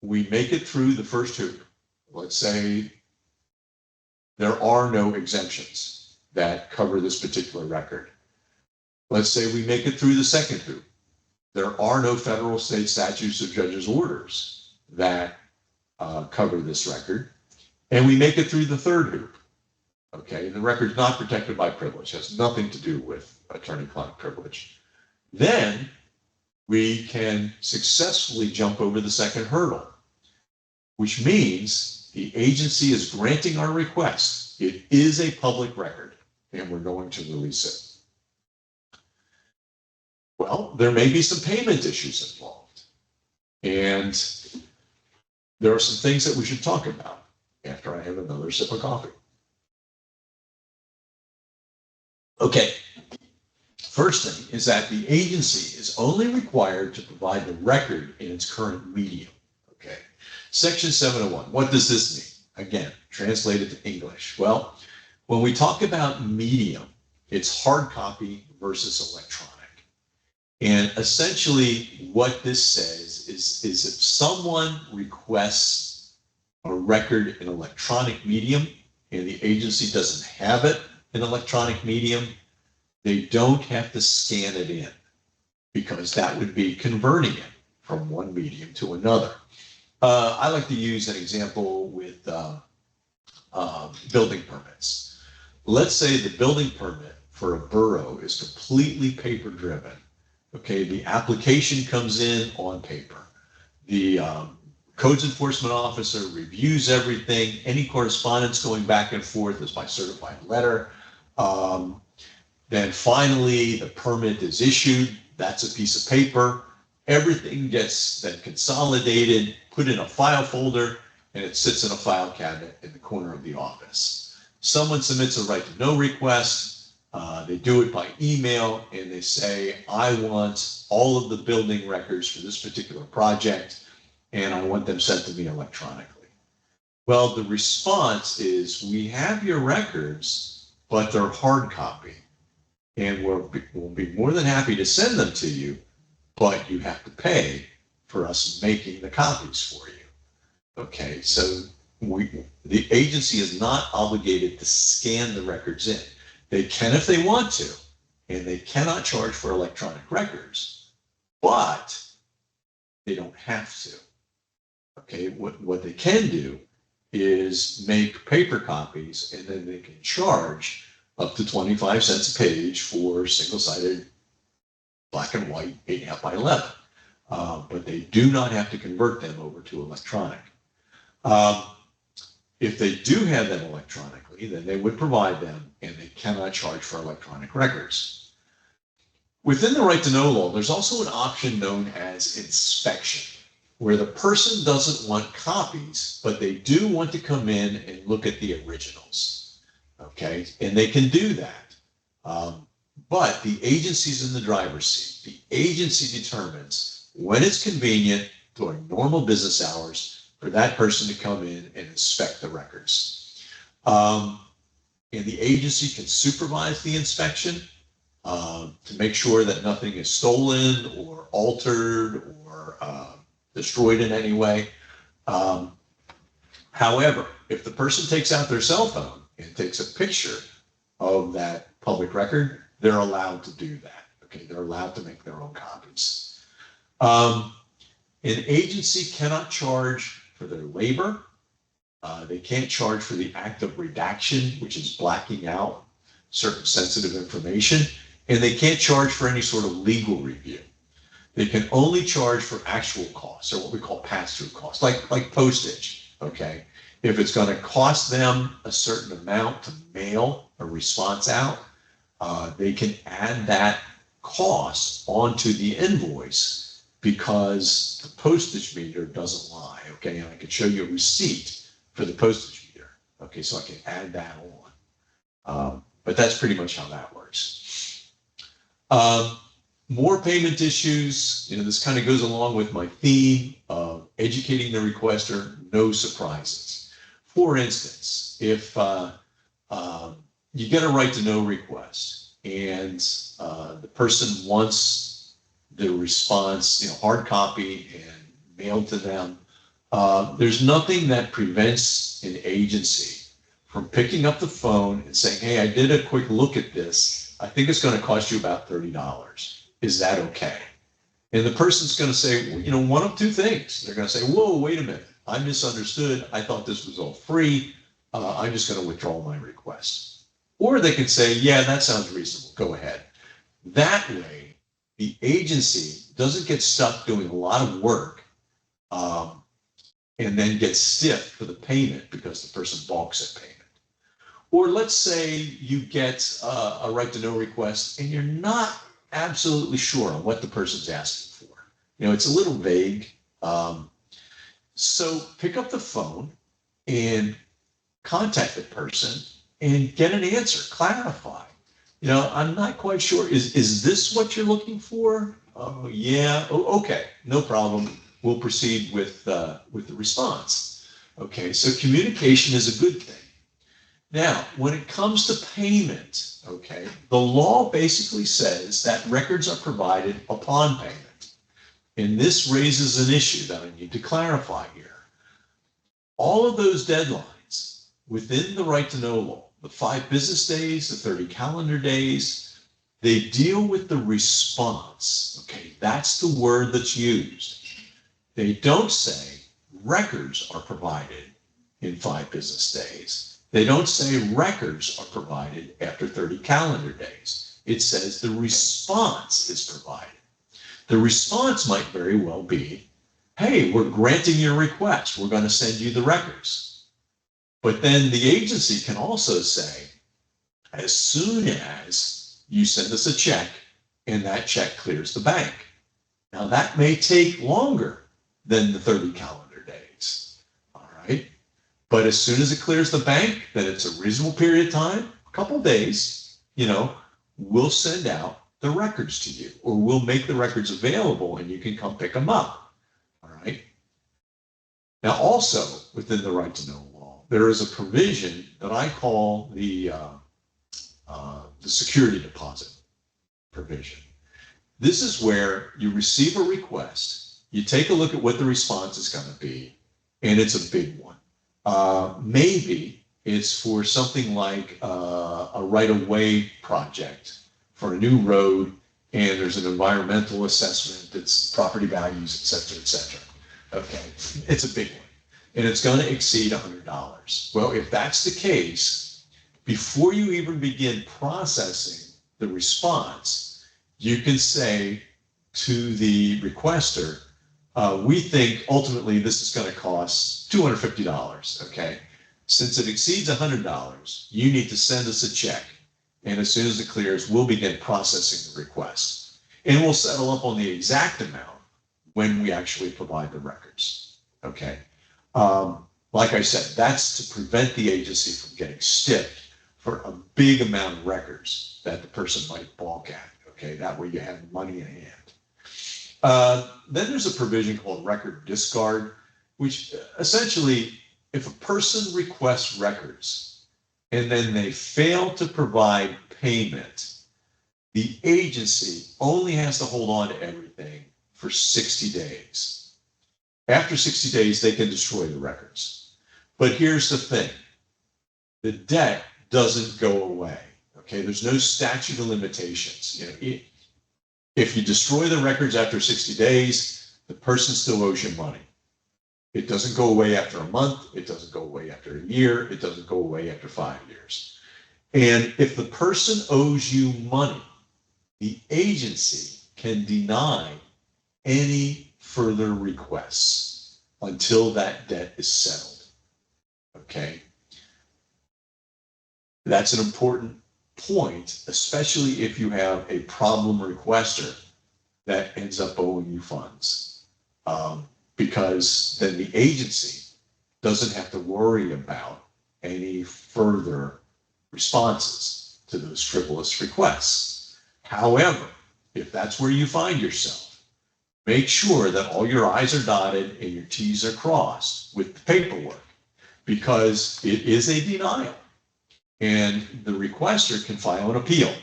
we make it through the first hoop, let's say there are no exemptions that cover this particular record. Let's say we make it through the second hoop. There are no federal, state statutes or judges' orders that cover this record. And we make it through the third hoop. Okay, the record's not protected by privilege, has nothing to do with attorney-client privilege. Then we can successfully jump over the second hurdle, which means the agency is granting our request. It is a public record, and we're going to release it. Well, there may be some payment issues involved, and there are some things that we should talk about after I have another sip of coffee. Okay, first thing is that the agency is only required to provide the record in its current medium. Okay, Section 701, what does this mean? Again, translated to English. Well, when we talk about medium, it's hard copy versus electronic. And essentially what this says is if someone requests a record in electronic medium and the agency doesn't have it in electronic medium, they don't have to scan it in, because that would be converting it from one medium to another. I like to use an example with building permits. Let's say the building permit for a borough is completely paper driven. Okay, the application comes in on paper. The codes enforcement officer reviews everything. Any correspondence going back and forth is by certified letter. Then finally, the permit is issued. That's a piece of paper. Everything gets then consolidated, put in a file folder, and it sits in a file cabinet in the corner of the office. Someone submits a right to know request. They do it by email, and they say, I want all of the building records for this particular project, and I want them sent to me electronically. Well, the response is, we have your records, but they're hard copy, and we'll be more than happy to send them to you, but you have to pay for us making the copies for you. Okay, so the agency is not obligated to scan the records in. They can if they want to, and they cannot charge for electronic records, but they don't have to. Okay, what they can do is make paper copies, and then they can charge up to 25 cents a page for single-sided black and white 8.5 by 11. But they do not have to convert them over to electronic. If they do have them electronically, then they would provide them, and they cannot charge for electronic records. Within the right to know law, there's also an option known as inspection, where the person doesn't want copies, but they do want to come in and look at the originals. Okay, and they can do that. But the agency's in the driver's seat. The agency determines when it's convenient during normal business hours for that person to come in and inspect the records. And the agency can supervise the inspection to make sure that nothing is stolen or altered or destroyed in any way. However, if the person takes out their cell phone and takes a picture of that public record, they're allowed to do that. Okay, they're allowed to make their own copies. An agency cannot charge for their labor. They can't charge for the act of redaction, which is blacking out certain sensitive information, and they can't charge for any sort of legal review. They can only charge for actual costs, or what we call pass-through costs, like postage, okay? If it's going to cost them a certain amount to mail a response out, they can add that cost onto the invoice because the postage meter doesn't lie, okay? And I can show you a receipt for the postage meter, okay? So I can add that on. But that's pretty much how that works. More payment issues, this kind of goes along with my theme of educating the requester, no surprises. For instance, if you get a right to know request and the person wants the response, hard copy and mailed to them, there's nothing that prevents an agency from picking up the phone and saying, hey, I did a quick look at this. I think it's going to cost you about $30. Is that okay? And the person's going to say, well, you know, one of two things. They're going to say, whoa, wait a minute. I misunderstood. I thought this was all free. I'm just going to withdraw my request. Or they can say, yeah, that sounds reasonable. Go ahead. That way, the agency doesn't get stuck doing a lot of work and then get stiff for the payment because the person balks at payment. Or let's say you get a right to know request and you're not absolutely sure on what the person's asking for. You know, it's a little vague. So pick up the phone and contact the person and get an answer, clarify. You know, I'm not quite sure. Is this what you're looking for? Oh, yeah. Oh, okay. No problem. We'll proceed with the response. Okay. So communication is a good thing. Now, when it comes to payment, okay, the law basically says that records are provided upon payment. And this raises an issue that I need to clarify here. All of those deadlines within the right to know law, the 5 business days, the 30 calendar days, they deal with the response. Okay, that's the word that's used. They don't say records are provided in 5 business days. They don't say records are provided after 30 calendar days. It says the response is provided. The response might very well be, hey, we're granting your request. We're going to send you the records. But then the agency can also say, as soon as you send us a check and that check clears the bank. Now that may take longer than the 30 calendar days. All right. But as soon as it clears the bank, then it's a reasonable period of time, a couple of days, you know, we'll send out the records to you, or we'll make the records available and you can come pick them up. All right. Now, also within the right to know law, there is a provision that I call the security deposit provision. This is where you receive a request, you take a look at what the response is going to be, and it's a big one. Maybe it's for something like a right-of-way project for a new road, and there's an environmental assessment, it's property values, et cetera, et cetera. Okay, it's a big one, and it's going to exceed $100. Well, if that's the case, before you even begin processing the response, you can say to the requester, we think ultimately this is going to cost $250, okay? Since it exceeds $100, you need to send us a check. And as soon as it clears, we'll begin processing the request. And we'll settle up on the exact amount when we actually provide the records, okay? Like I said, that's to prevent the agency from getting stiffed for a big amount of records that the person might balk at, okay? That way you have money in hand. Then there's a provision called record discard, which essentially, if a person requests records and then they fail to provide payment, the agency only has to hold on to everything for 60 days. After 60 days, they can destroy the records. But here's the thing. The debt doesn't go away, okay? There's no statute of limitations. You know, if you destroy the records after 60 days, the person still owes you money. It doesn't go away after a month. It doesn't go away after a year. It doesn't go away after 5 years. And if the person owes you money, the agency can deny any further requests until that debt is settled. Okay? That's an important point, especially if you have a problem requester that ends up owing you funds. Because then the agency doesn't have to worry about any further responses to those frivolous requests. However, if that's where you find yourself, make sure that all your I's are dotted and your T's are crossed with the paperwork, because it is a denial. And the requester can file an appeal,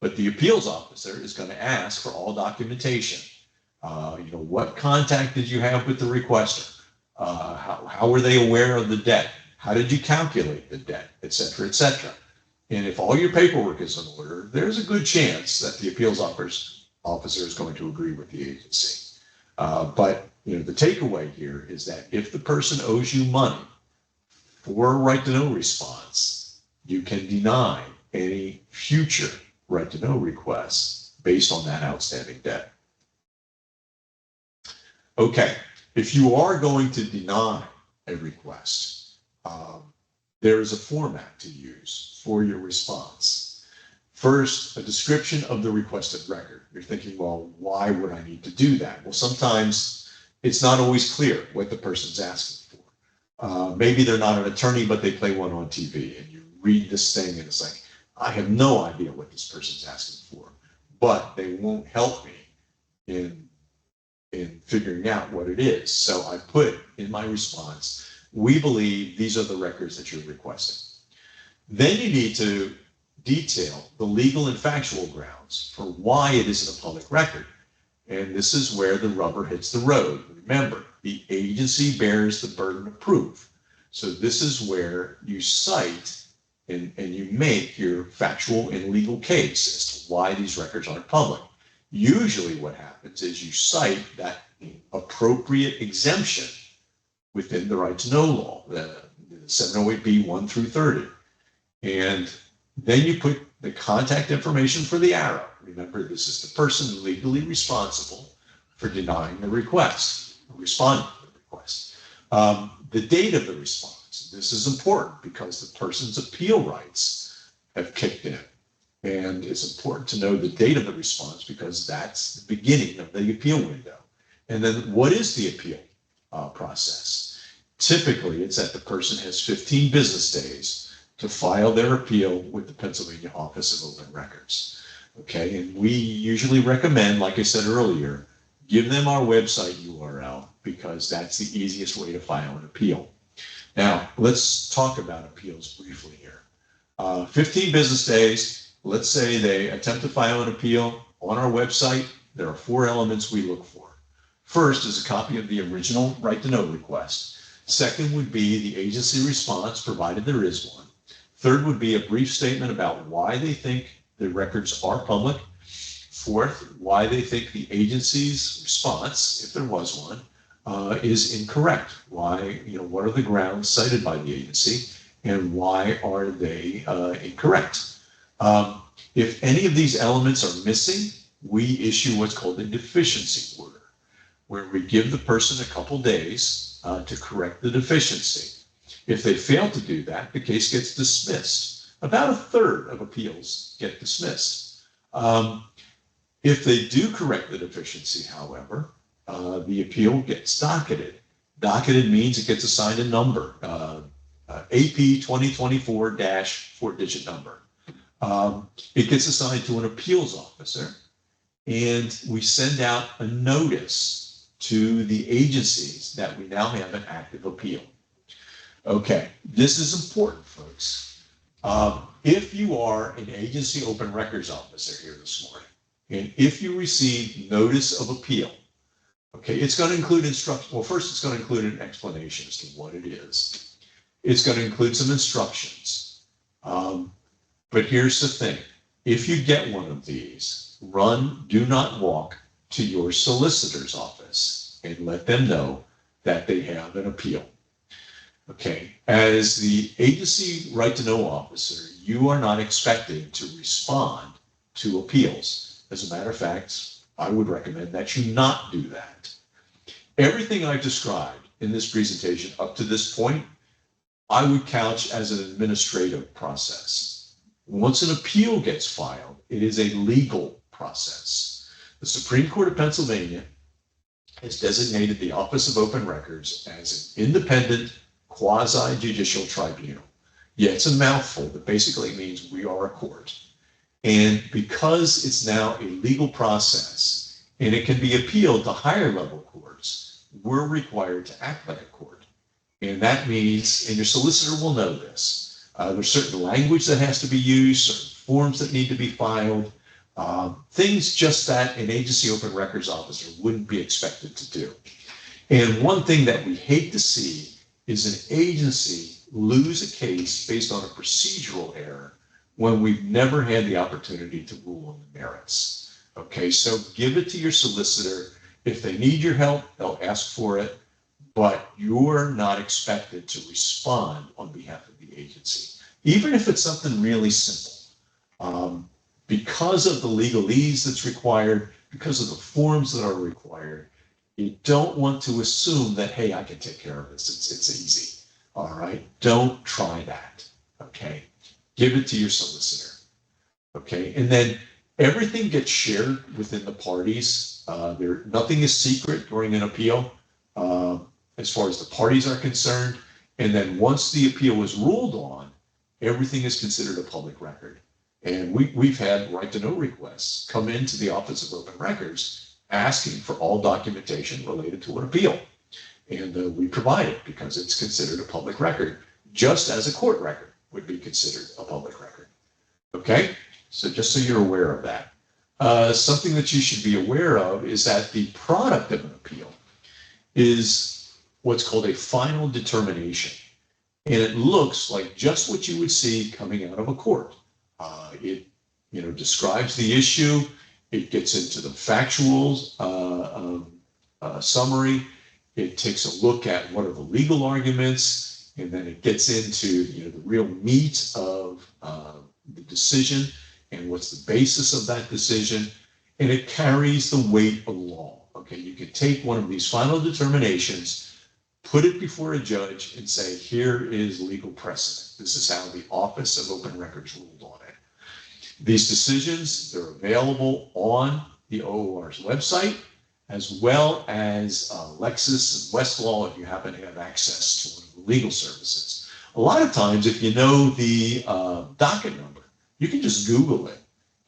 but the appeals officer is going to ask for all documentation. You know, what contact did you have with the requester? How were they aware of the debt? How did you calculate the debt, et cetera, et cetera. And if all your paperwork is in order, there's a good chance that the appeals officer is going to agree with the agency. But the takeaway here is that if the person owes you money for a right to know response, you can deny any future right to know requests based on that outstanding debt. Okay, if you are going to deny a request, there is a format to use for your response. First, a description of the requested record. You're thinking, well, why would I need to do that? Well, sometimes it's not always clear what the person's asking for. Maybe they're not an attorney, but they play one on TV, and you read this thing and it's like, I have no idea what this person's asking for, but they won't help me in figuring out what it is. So I put in my response, we believe these are the records that you're requesting. Then you need to detail the legal and factual grounds for why it isn't a public record. And this is where the rubber hits the road. Remember, the agency bears the burden of proof. So this is where you cite and you make your factual and legal case as to why these records aren't public. Usually what happens is you cite that appropriate exemption within the right to know law, the 708B 1 through 30. And then you put the contact information for the arrow. Remember, this is the person legally responsible for denying the request, responding to the request. The date of the response. This is important because the person's appeal rights have kicked in. And it's important to know the date of the response because that's the beginning of the appeal window. And then what is the appeal process? Typically, it's that the person has 15 business days to file their appeal with the Pennsylvania Office of Open Records. Okay, and we usually recommend, like I said earlier, give them our website URL because that's the easiest way to file an appeal. Now, let's talk about appeals briefly here. 15 business days, let's say they attempt to file an appeal on our website. There are 4 elements we look for. First is a copy of the original right to know request. Second would be the agency response, provided there is one. Third would be a brief statement about why they think the records are public. Fourth, why they think the agency's response, if there was one, is incorrect. Why, what are the grounds cited by the agency and why are they incorrect? If any of these elements are missing, we issue what's called a deficiency order, where we give the person a couple days to correct the deficiency. If they fail to do that, the case gets dismissed. About a third of appeals get dismissed. If they do correct the deficiency, however, the appeal gets docketed. Docketed means it gets assigned a number, AP 2024-4-digit number. It gets assigned to an appeals officer, and we send out a notice to the agencies that we now have an active appeal. Okay, this is important, folks. If you are an agency open records officer here this morning, and if you receive notice of appeal, okay, it's going to include instructions. Well, first, it's going to include an explanation as to what it is. It's going to include some instructions. But here's the thing. If you get one of these, run, do not walk to your solicitor's office and let them know that they have an appeal. Okay, as the agency right to know officer, you are not expected to respond to appeals. As a matter of fact, I would recommend that you not do that. Everything I've described in this presentation up to this point, I would couch as an administrative process. Once an appeal gets filed, it is a legal process. The Supreme Court of Pennsylvania has designated the Office of Open Records as an independent quasi-judicial tribunal. Yeah, it's a mouthful, but basically it means we are a court. And because it's now a legal process and it can be appealed to higher level courts, we're required to act like a court. And that means, and your solicitor will know this, there's certain language that has to be used, certain forms that need to be filed, things just that an agency open records officer wouldn't be expected to do. And one thing that we hate to see is an agency lose a case based on a procedural error when we've never had the opportunity to rule on the merits. Okay, so give it to your solicitor. If they need your help, they'll ask for it, but you're not expected to respond on behalf of the agency, even if it's something really simple. Because of the legalese that's required, because of the forms that are required, you don't want to assume that, hey, I can take care of this. It's easy. All right. Don't try that. Okay. Give it to your solicitor. Okay. And then everything gets shared within the parties. Nothing is secret during an appeal as far as the parties are concerned. And then once the appeal is ruled on, everything is considered a public record. And we've had right to know requests come into the Office of Open Records asking for all documentation related to an appeal. And we provide it because it's considered a public record, just as a court record would be considered a public record. Okay, so just so you're aware of that. Something that you should be aware of is that the product of an appeal is what's called a final determination. And it looks like just what you would see coming out of a court. It describes the issue. It gets into the factuals summary. It takes a look at what are the legal arguments, and then it gets into the real meat of the decision and what's the basis of that decision, and it carries the weight of law. Okay, you can take one of these final determinations, put it before a judge, and say, here is legal precedent. This is how the Office of Open Records ruled on it. These decisions, they're available on the OOR's website, as well as Lexis and Westlaw if you happen to have access to one of the legal services. A lot of times, if you know the docket number, you can just Google it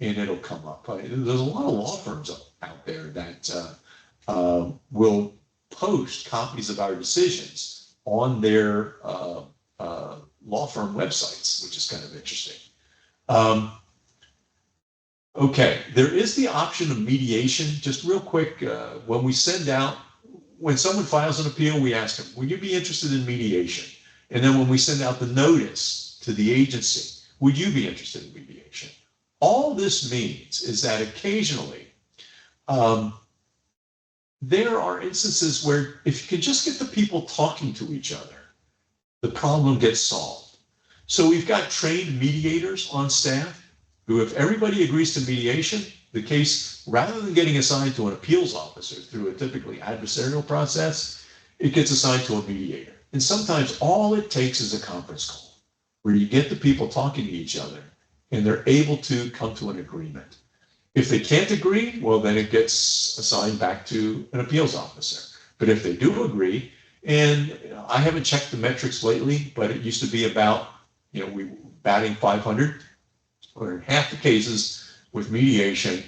and it'll come up. There's a lot of law firms out there that will post copies of our decisions on their law firm websites, which is kind of interesting. Okay, there is the option of mediation. Just real quick, when someone files an appeal, we ask them, would you be interested in mediation? And then when we send out the notice to the agency, would you be interested in mediation? All this means is that occasionally there are instances where if you can just get the people talking to each other, the problem gets solved. So we've got trained mediators on staff who, if everybody agrees to mediation, the case, rather than getting assigned to an appeals officer through a typically adversarial process, it gets assigned to a mediator. And sometimes all it takes is a conference call where you get the people talking to each other and they're able to come to an agreement. If they can't agree, well, then it gets assigned back to an appeals officer. But if they do agree, and I haven't checked the metrics lately, but it used to be about, we batting 500, or in half the cases with mediation,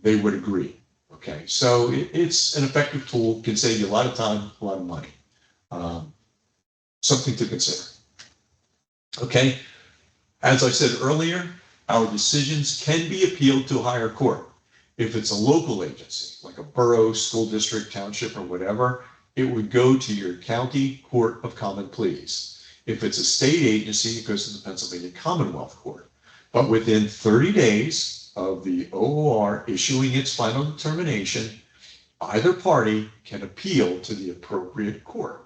they would agree. Okay, so it's an effective tool, can save you a lot of time, a lot of money. Something to consider. Okay, as I said earlier, our decisions can be appealed to a higher court. If it's a local agency, like a borough, school district, township, or whatever, it would go to your county court of common pleas. If it's a state agency, it goes to the Pennsylvania Commonwealth Court. But within 30 days of the OOR issuing its final determination, either party can appeal to the appropriate court.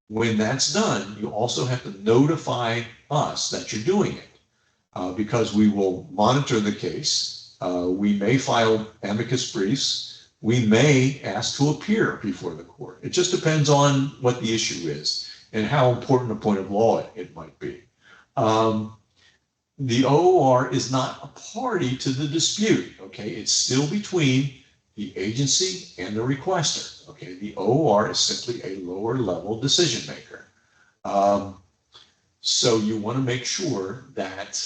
When that's done, you also have to notify us that you're doing it because we will monitor the case. We may file amicus briefs. We may ask to appear before the court. It just depends on what the issue is and how important a point of law it might be. The OOR is not a party to the dispute, okay? It's still between the agency and the requester, okay? The OOR is simply a lower level decision maker. So you want to make sure that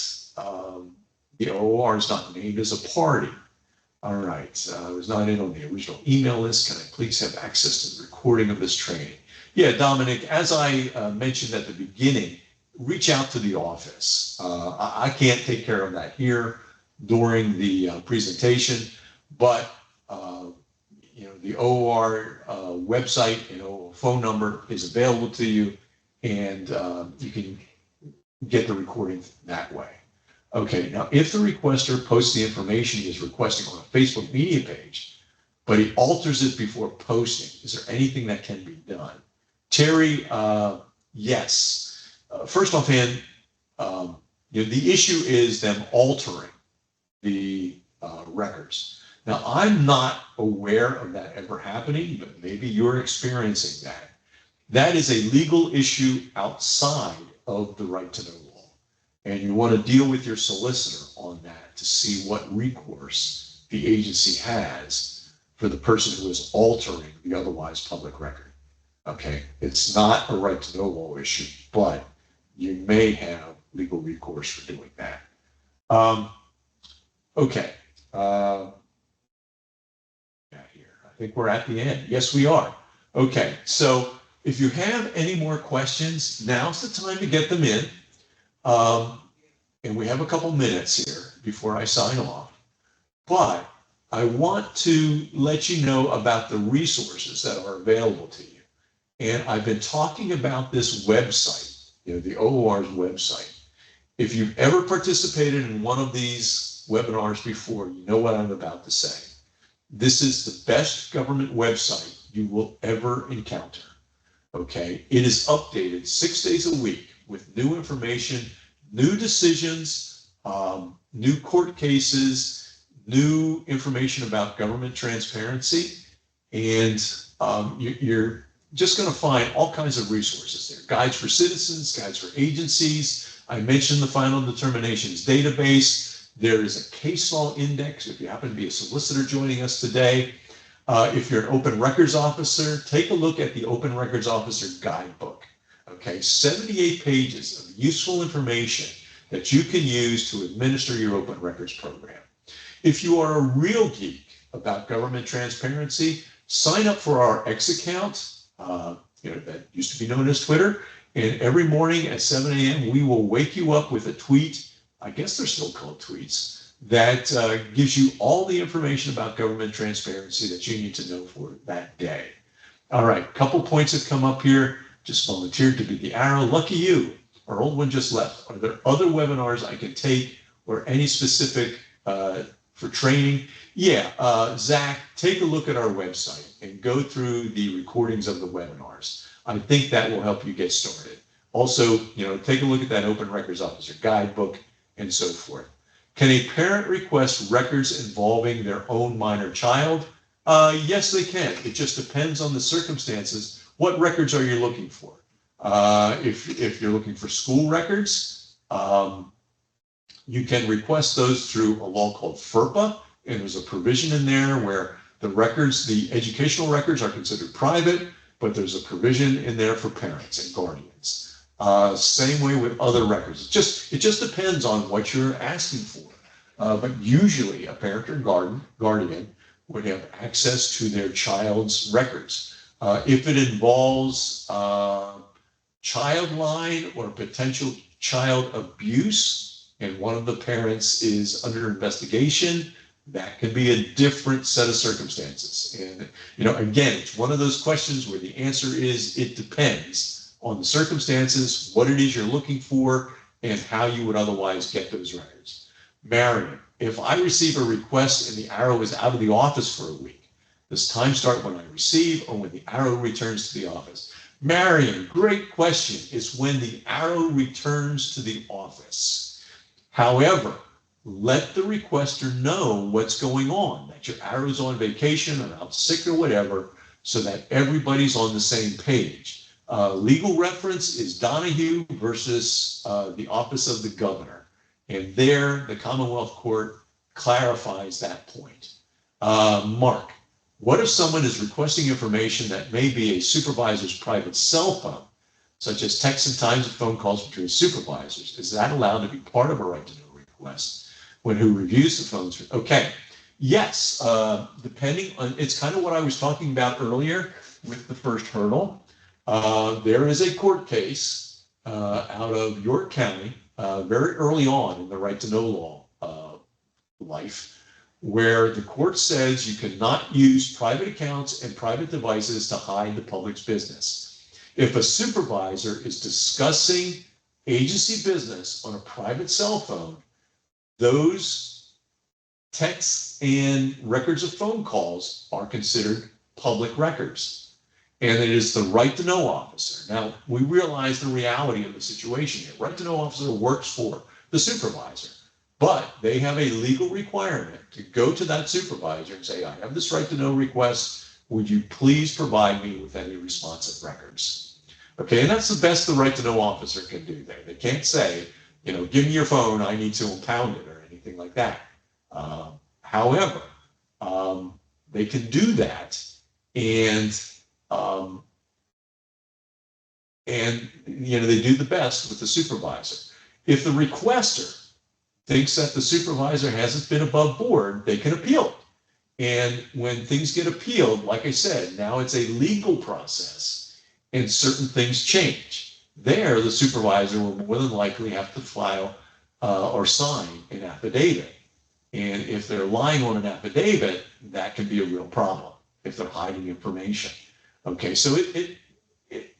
the OOR is not named as a party. All right, I was not in on the original email list. Can I please have access to the recording of this training? Yeah, Dominic, as I mentioned at the beginning, reach out to the office. I can't take care of that here during the presentation, but the OOR website and OOR phone number is available to you, and you can get the recording that way. Okay, now if the requester posts the information he is requesting on a Facebook media page, but he alters it before posting, is there anything that can be done? Terry, yes. First offhand, the issue is them altering the records. Now, I'm not aware of that ever happening, but maybe you're experiencing that. That is a legal issue outside of the right to know law. And you want to deal with your solicitor on that to see what recourse the agency has for the person who is altering the otherwise public record. Okay, it's not a right to know law issue, but you may have legal recourse for doing that. Okay. Here. I think we're at the end. Yes, we are. Okay, so if you have any more questions, now's the time to get them in. And we have a couple minutes here before I sign off. But I want to let you know about the resources that are available to you. And I've been talking about this website, the OOR's website. If you've ever participated in one of these webinars before, you know what I'm about to say. This is the best government website you will ever encounter. Okay, it is updated 6 days a week with new information, new decisions, new court cases, new information about government transparency, and you're just going to find all kinds of resources there. Guides for citizens, guides for agencies. I mentioned the final determinations database. There is a case law index if you happen to be a solicitor joining us today. If you're an open records officer, take a look at the Open Records Officer Guidebook. Okay, 78 pages of useful information that you can use to administer your open records program. If you are a real geek about government transparency, sign up for our X account, that used to be known as Twitter. And every morning at 7 a.m., we will wake you up with a tweet. I guess they're still called tweets. That gives you all the information about government transparency that you need to know for that day. All right, a couple points have come up here. Just volunteered to be the arrow. Lucky you. Our old one just left. Are there other webinars I can take or any specific for training? Yeah, Zach, take a look at our website and go through the recordings of the webinars. I think that will help you get started. Also, take a look at that Open Records Officer Guidebook and so forth. Can a parent request records involving their own minor child? Yes, they can. It just depends on the circumstances. What records are you looking for? If you're looking for school records, you can request those through a law called FERPA, and there's a provision in there where the educational records are considered private, but there's a provision in there for parents and guardians. Same way with other records. It just depends on what you're asking for. But usually a parent or guardian would have access to their child's records. If it involves child line or potential child abuse, and one of the parents is under investigation, that can be a different set of circumstances. And, again, it's one of those questions where the answer is it depends on the circumstances, what it is you're looking for, and how you would otherwise get those records. Marion, if I receive a request and the arrow is out of the office for a week, does time start when I receive or when the arrow returns to the office? Marion, great question. It's when the arrow returns to the office. However, let the requester know what's going on, that your arrow's on vacation or out sick or whatever, so that everybody's on the same page. Legal reference is Donahue versus the Office of the Governor. And there, the Commonwealth Court clarifies that point. Mark, what if someone is requesting information that may be a supervisor's private cell phone, such as texts and times of phone calls between supervisors? Is that allowed to be part of a right to know request when who reviews the phones? Okay, yes, depending on, it's kind of what I was talking about earlier with the first hurdle. There is a court case out of York County very early on in the right to know law life, where the court says you cannot use private accounts and private devices to hide the public's business. If a supervisor is discussing agency business on a private cell phone, those texts and records of phone calls are considered public records. And it is the right to know officer. Now, we realize the reality of the situation here. Right to know officer works for the supervisor, but they have a legal requirement to go to that supervisor and say, I have this right to know request. Would you please provide me with any responsive records? Okay, and that's the best the right to know officer can do there. They can't say, you know, give me your phone, I need to impound it or anything like that. However, they can do that, and you know, they do the best with the supervisor. If the requester thinks that the supervisor hasn't been above board, they can appeal it. And when things get appealed, like I said, now it's a legal process and certain things change. There, the supervisor will more than likely have to file or sign an affidavit. And if they're lying on an affidavit, that can be a real problem if they're hiding information. Okay, so it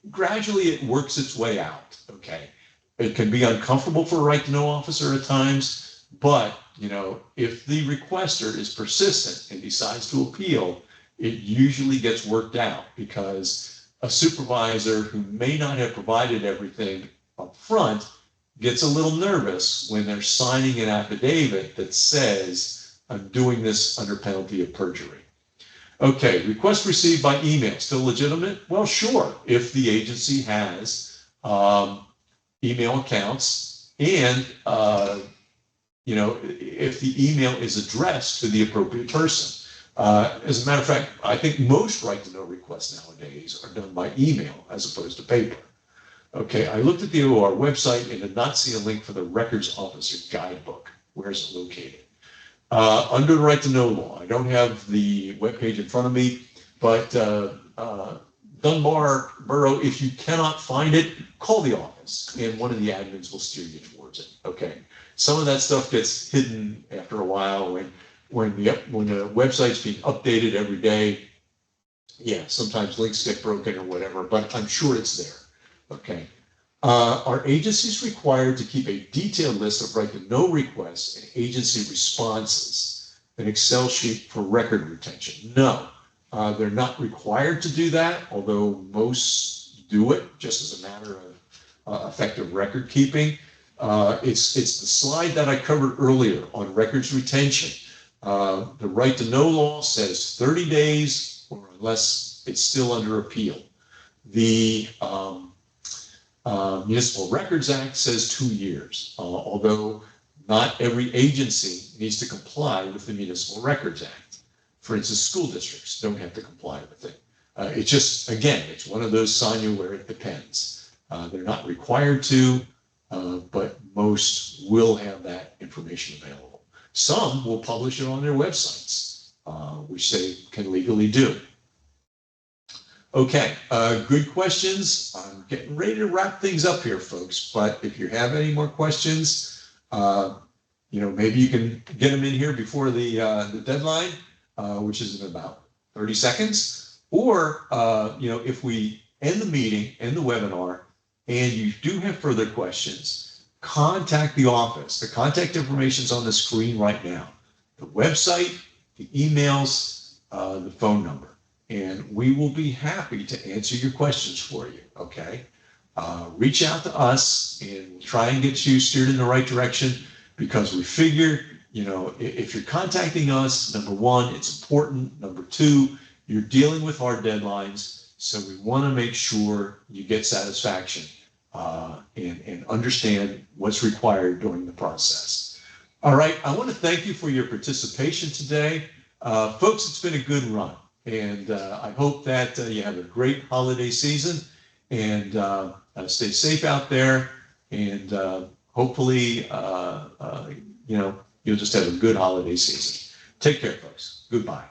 gradually it works its way out. Okay, it can be uncomfortable for a right to know officer at times, but you know, if the requester is persistent and decides to appeal, it usually gets worked out, because a supervisor who may not have provided everything up front gets a little nervous when they're signing an affidavit that says, I'm doing this under penalty of perjury. Okay, request received by email, still legitimate? Well, sure, if the agency has email accounts and, you know, if the email is addressed to the appropriate person. As a matter of fact, I think most right to know requests nowadays are done by email as opposed to paper. Okay, I looked at the OR website and did not see a link for the records officer guidebook. Where is it located? Under the right to know law. I don't have the webpage in front of me, but Dunbar Borough, if you cannot find it, call the office and one of the admins will steer you towards it. Okay. Some of that stuff gets hidden after a while when the website's being updated every day. Yeah, sometimes links get broken or whatever, but I'm sure it's there. Okay. Are agencies required to keep a detailed list of right to know requests and agency responses, an Excel sheet for record retention? No, they're not required to do that, although most do it just as a matter of effective record keeping. It's the slide that I covered earlier on records retention. The right to know law says 30 days or unless it's still under appeal. The Municipal Records Act says 2 years, although not every agency needs to comply with the Municipal Records Act. For instance, school districts don't have to comply with it. It's just, again, it's one of those, Sonia, where it depends. They're not required to, but most will have that information available. Some will publish it on their websites, which they can legally do. Okay, good questions. I'm getting ready to wrap things up here, folks, but if you have any more questions, you know, maybe you can get them in here before the deadline, which is in about 30 seconds, or, you know, if we end the meeting, end the webinar, and you do have further questions, contact the office. The contact information is on the screen right now. The website, the emails, the phone number. And we will be happy to answer your questions for you, okay? Reach out to us and we'll try and get you steered in the right direction, because we figure, you know, if you're contacting us, number one, it's important. Number two, you're dealing with our deadlines. So we want to make sure you get satisfaction and understand what's required during the process. All right, I want to thank you for your participation today. Folks, it's been a good run. And I hope that you have a great holiday season and stay safe out there. And hopefully, you know, you'll just have a good holiday season. Take care, folks. Goodbye.